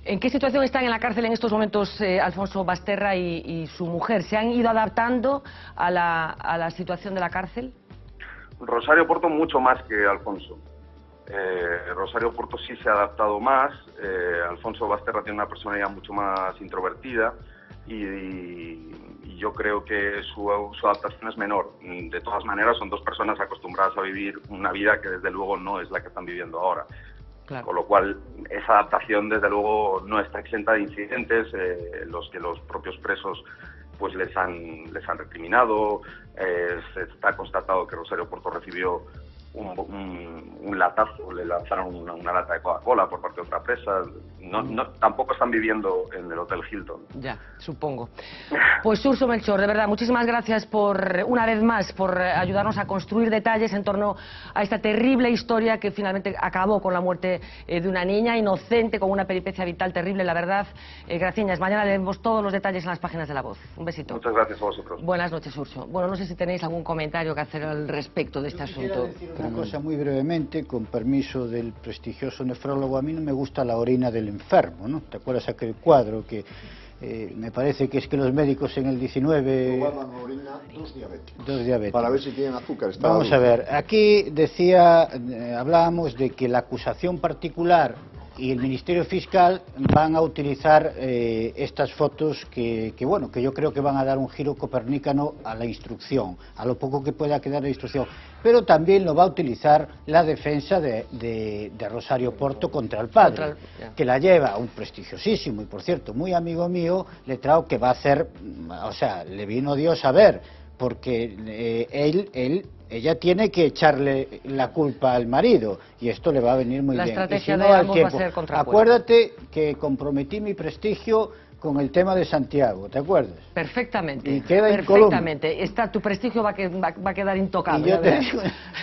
¿En qué situación están en la cárcel en estos momentos Alfonso Basterra y su mujer? ¿Se han ido adaptando a la situación de la cárcel? Rosario Porto mucho más que Alfonso. Rosario Porto sí se ha adaptado más. Alfonso Basterra tiene una personalidad mucho más introvertida y yo creo que su adaptación es menor. De todas maneras, son dos personas acostumbradas a vivir una vida que desde luego no es la que están viviendo ahora. Claro. Con lo cual, esa adaptación desde luego no está exenta de incidentes, los que los propios presos pues les han recriminado. Se está constatado que Rosario Porto recibió un latazo, le lanzaron una lata de Coca-Cola por parte de otra presa. Tampoco están viviendo en el Hotel Hilton. Ya, supongo. Pues Xurxo Melchor, de verdad, muchísimas gracias una vez más, por ayudarnos a construir detalles en torno a esta terrible historia que finalmente acabó con la muerte de una niña inocente, con una peripecia vital terrible, la verdad. Graciñas, mañana leemos todos los detalles en las páginas de La Voz. Un besito. Muchas gracias a vosotros. Buenas noches, Xurxo. Bueno, no sé si tenéis algún comentario que hacer al respecto de este asunto. Una cosa muy brevemente, con permiso del prestigioso nefrólogo, a mí no me gusta la orina del enfermo, ¿no? ¿Te acuerdas aquel cuadro que me parece que es que los médicos en el 19... Tomaban orina dos diabéticos. Para ver si tienen azúcar. Vamos a ver, aquí decía, hablábamos de que la acusación particular y el Ministerio Fiscal van a utilizar estas fotos que yo creo que van a dar un giro copernicano a la instrucción, a lo poco que pueda quedar la instrucción, pero también lo va a utilizar la defensa de Rosario Porto contra el padre, que la lleva un prestigiosísimo y, por cierto, muy amigo mío, letrado, que va a hacer, o sea, le vino Dios a ver, porque ella tiene que echarle la culpa al marido y esto le va a venir muy bien. La estrategia de ambos va a ser contrapuesta. Acuérdate que comprometí mi prestigio con el tema de Santiago, ¿te acuerdas? Perfectamente. Y queda perfectamente. Tu prestigio va a quedar intocado. Y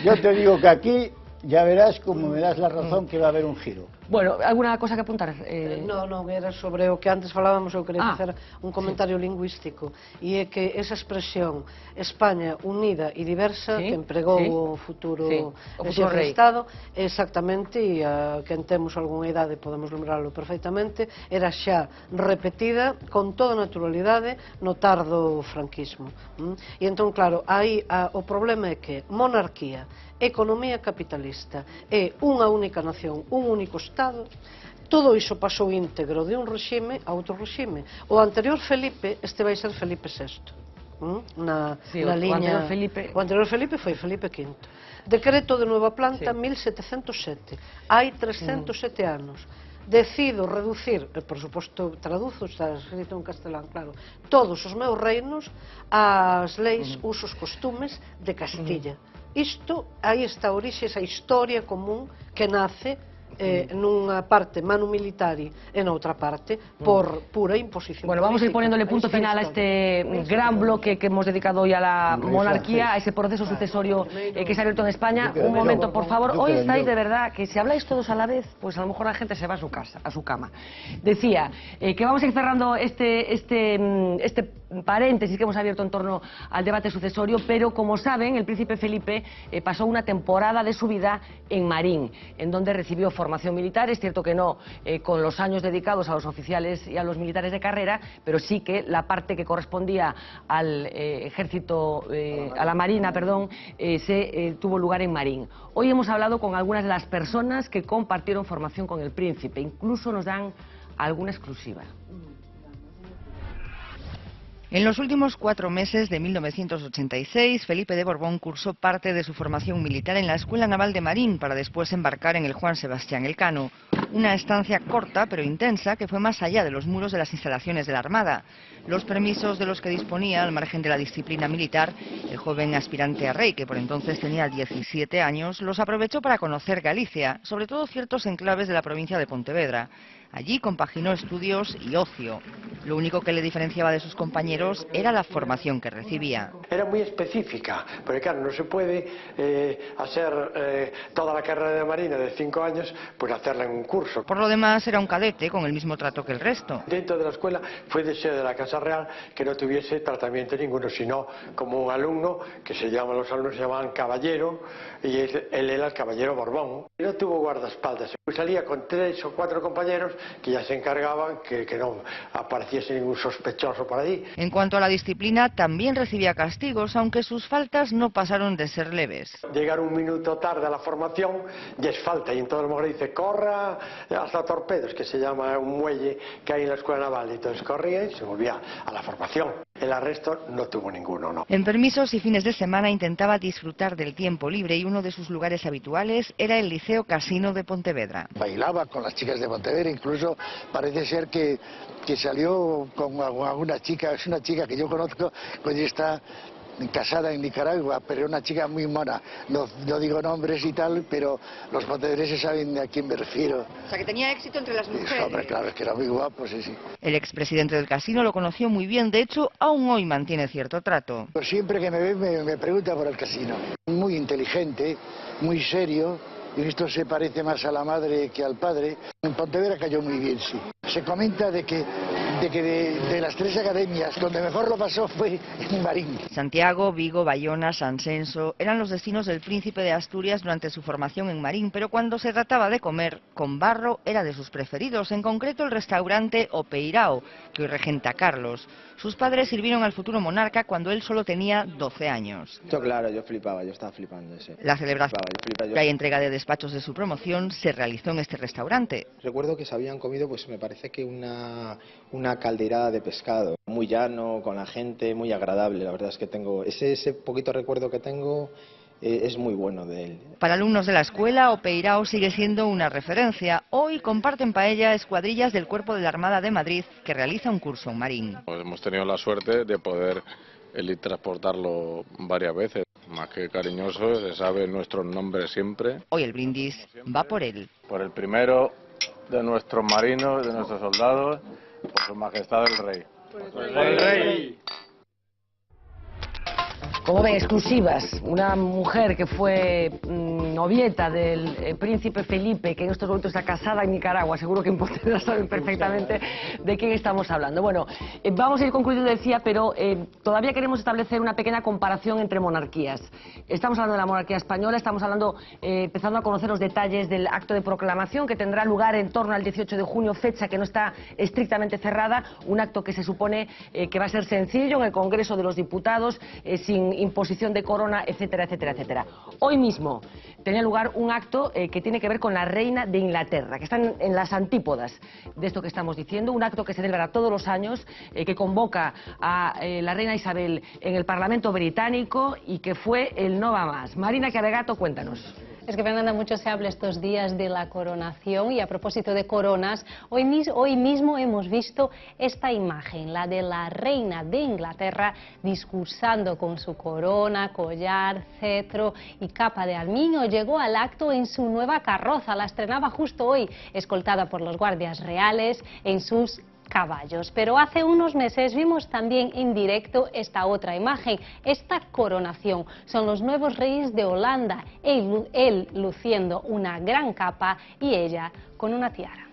yo te digo que aquí ya verás como me das la razón que va a haber un giro. Bueno, ¿alguna cosa que apuntar? Non, era sobre o que antes falábamos, eu quería facer un comentario lingüístico, e é que esa expresión España unida e diversa que empregou o futuro xefe de Estado, exactamente, e a quen temos algunha idade podemos lembrarlo perfectamente, era xa repetida con toda naturalidade no tardo franquismo. E entón, claro, aí o problema é que monarquía, economía capitalista e unha única nación, un único Estado, todo iso pasou íntegro de un regime a outro regime. O anterior Felipe, este vai ser Felipe VI. Na liña... O anterior Felipe foi Felipe V. Decreto de Nueva Planta, 1707. Hai 307 anos. Decido reducir, por suposto traduzo, está escrito en castelán, claro, todos os meus reinos ás leis, usos, costumes de Castilla. Isto, aí está a orixe, esa historia común que nace nunha parte manu militari e noutra parte por pura imposición. Bueno, vamos a ir poniéndole punto final a este gran bloque que hemos dedicado hoy a la monarquía, a ese proceso sucesorio que se ha abierto en España. Un momento, por favor. Hoy estáis de verdad que si habláis todos a la vez, pues a lo mejor la gente se va a su casa, a su cama. Decía que vamos a ir cerrando este paréntesis que hemos abierto en torno al debate sucesorio, pero como saben, el príncipe Felipe pasó una temporada de su vida en Marín, en donde recibió formación militar. Es cierto que no con los años dedicados a los oficiales y a los militares de carrera, pero sí que la parte que correspondía al ejército, a la marina, perdón, tuvo lugar en Marín. Hoy hemos hablado con algunas de las personas que compartieron formación con el príncipe, incluso nos dan alguna exclusiva. En los últimos 4 meses de 1986, Felipe de Borbón cursó parte de su formación militar en la Escuela Naval de Marín para después embarcar en el Juan Sebastián Elcano. Una estancia corta pero intensa que fue más allá de los muros de las instalaciones de la Armada. Los permisos de los que disponía, al margen de la disciplina militar, el joven aspirante a rey, que por entonces tenía 17 años, los aprovechó para conocer Galicia, sobre todo ciertos enclaves de la provincia de Pontevedra. Allí compaginó estudios y ocio. Lo único que le diferenciaba de sus compañeros era la formación que recibía. Era muy específica, porque claro, no se puede hacer toda la carrera de Marina de 5 años, pues hacerla en un curso. Por lo demás, era un cadete con el mismo trato que el resto. Dentro de la escuela fue deseo de la Casa Real que no tuviese tratamiento ninguno, sino como un alumno los alumnos se llamaban caballero, y él era el caballero Borbón. No tuvo guardaespaldas, salía con 3 o 4 compañeros que ya se encargaban que no apareciese ningún sospechoso por allí. En cuanto a la disciplina, también recibía castigos, aunque sus faltas no pasaron de ser leves. Llegar un minuto tarde a la formación ya es falta, y entonces el dice, corra hasta Torpedos, que se llama un muelle que hay en la Escuela Naval, y entonces corría y se volvía a la formación. El arresto no tuvo ninguno, no. En permisos y fines de semana intentaba disfrutar del tiempo libre, y uno de sus lugares habituales era el Liceo Casino de Pontevedra. Bailaba con las chicas de Pontevedra, incluso parece ser que salió con alguna chica, es una chica que yo conozco, pues está casada en Nicaragua, pero una chica muy mona. No digo nombres y tal, pero los pontevedreses saben a quién me refiero. O sea, que tenía éxito entre las mujeres. Hombre, claro, es que era muy guapo, sí, sí. El expresidente del casino lo conoció muy bien, de hecho, aún hoy mantiene cierto trato. Pues siempre que me ve me pregunta por el casino. Muy inteligente, muy serio, y esto se parece más a la madre que al padre. En Pontevedra cayó muy bien, sí. Se comenta de que de las 3 academias, donde mejor lo pasó fue en Marín. Santiago, Vigo, Bayona, San Censo eran los destinos del príncipe de Asturias durante su formación en Marín, pero cuando se trataba de comer, con barro era de sus preferidos, en concreto el restaurante O Peirao, que hoy regenta Carlos. Sus padres sirvieron al futuro monarca cuando él solo tenía 12 años. Claro, yo flipaba, yo estaba flipando. Sí. La celebración y entrega de despachos de su promoción se realizó en este restaurante. Recuerdo que se habían comido, pues me parece que una caldeirada de pescado, muy llano, con la gente, muy agradable. La verdad es que tengo ese poquito recuerdo que tengo. Es muy bueno de él. Para alumnos de la escuela, O Peirao sigue siendo una referencia. Hoy comparten paella escuadrillas del Cuerpo de la Armada de Madrid, que realiza un curso en Marín. Pues hemos tenido la suerte de poder transportarlo varias veces. Más que cariñoso, se sabe nuestros nombres siempre. Hoy el brindis va por él. Por el primero de nuestros marinos, de nuestros soldados, por su majestad el rey. Por el rey. Como ven, exclusivas. Una mujer que fue novieta del príncipe Felipe, que en estos momentos está casada en Nicaragua. Seguro que en Pontevedra saben perfectamente de quién estamos hablando. Bueno, vamos a ir concluyendo, decía, pero todavía queremos establecer una pequeña comparación entre monarquías. Estamos hablando de la monarquía española, estamos hablando, empezando a conocer los detalles del acto de proclamación que tendrá lugar en torno al 18 de junio, fecha que no está estrictamente cerrada. Un acto que se supone que va a ser sencillo en el Congreso de los Diputados, sin imposición de corona, etcétera, etcétera, etcétera. Hoy mismo tenía lugar un acto que tiene que ver con la reina de Inglaterra, que están en las antípodas de esto que estamos diciendo, un acto que se celebra todos los años, que convoca a la reina Isabel en el Parlamento británico y que fue el no va más. Marina Chiavegato, cuéntanos. Es que, Fernanda, mucho se habla estos días de la coronación, y a propósito de coronas, hoy mismo hemos visto esta imagen, la de la reina de Inglaterra discursando con su corona, collar, cetro y capa de almiño. Llegó al acto en su nueva carroza, la estrenaba justo hoy, escoltada por los guardias reales en sus caballos. Pero hace unos meses vimos también en directo esta otra imagen, esta coronación. Son los nuevos reyes de Holanda, él luciendo una gran capa y ella con una tiara.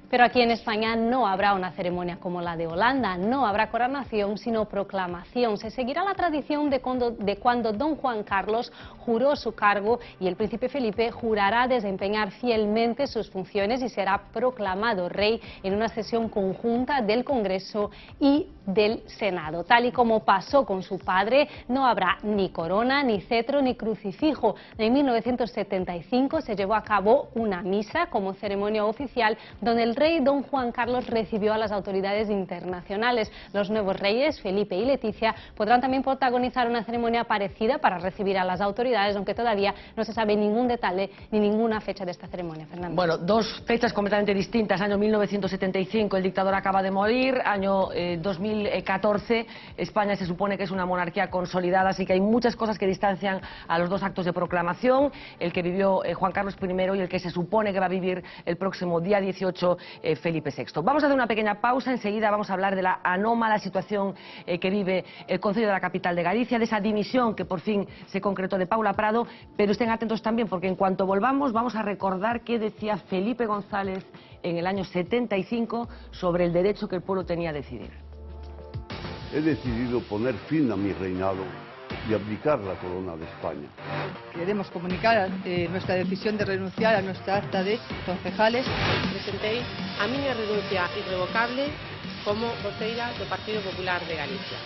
Pero aquí en España no habrá una ceremonia como la de Holanda, no habrá coronación sino proclamación. Se seguirá la tradición de cuando don Juan Carlos juró su cargo, y el príncipe Felipe jurará desempeñar fielmente sus funciones y será proclamado rey en una sesión conjunta del Congreso y del Senado. Tal y como pasó con su padre, no habrá ni corona, ni cetro, ni crucifijo. En 1975 se llevó a cabo una misa como ceremonia oficial donde el rey don Juan Carlos recibió a las autoridades internacionales. Los nuevos reyes, Felipe y Leticia, podrán también protagonizar una ceremonia parecida para recibir a las autoridades, aunque todavía no se sabe ningún detalle ni ninguna fecha de esta ceremonia. Fernando. Bueno, dos fechas completamente distintas. Año 1975, el dictador acaba de morir. Año 2000 2014. España se supone que es una monarquía consolidada, así que hay muchas cosas que distancian a los dos actos de proclamación, el que vivió Juan Carlos I y el que se supone que va a vivir el próximo día 18 Felipe VI. Vamos a hacer una pequeña pausa, enseguida vamos a hablar de la anómala situación que vive el Concello de la capital de Galicia, de esa dimisión que por fin se concretó de Paula Prado, pero estén atentos también porque en cuanto volvamos vamos a recordar qué decía Felipe González en el año 75 sobre el derecho que el pueblo tenía a decidir. He decidido poner fin a mi reinado y abdicar la corona de España. Queremos comunicar nuestra decisión de renunciar a nuestra acta de concejales. Presentei a miña renuncia irrevocable como voceira do Partido Popular de Galicia.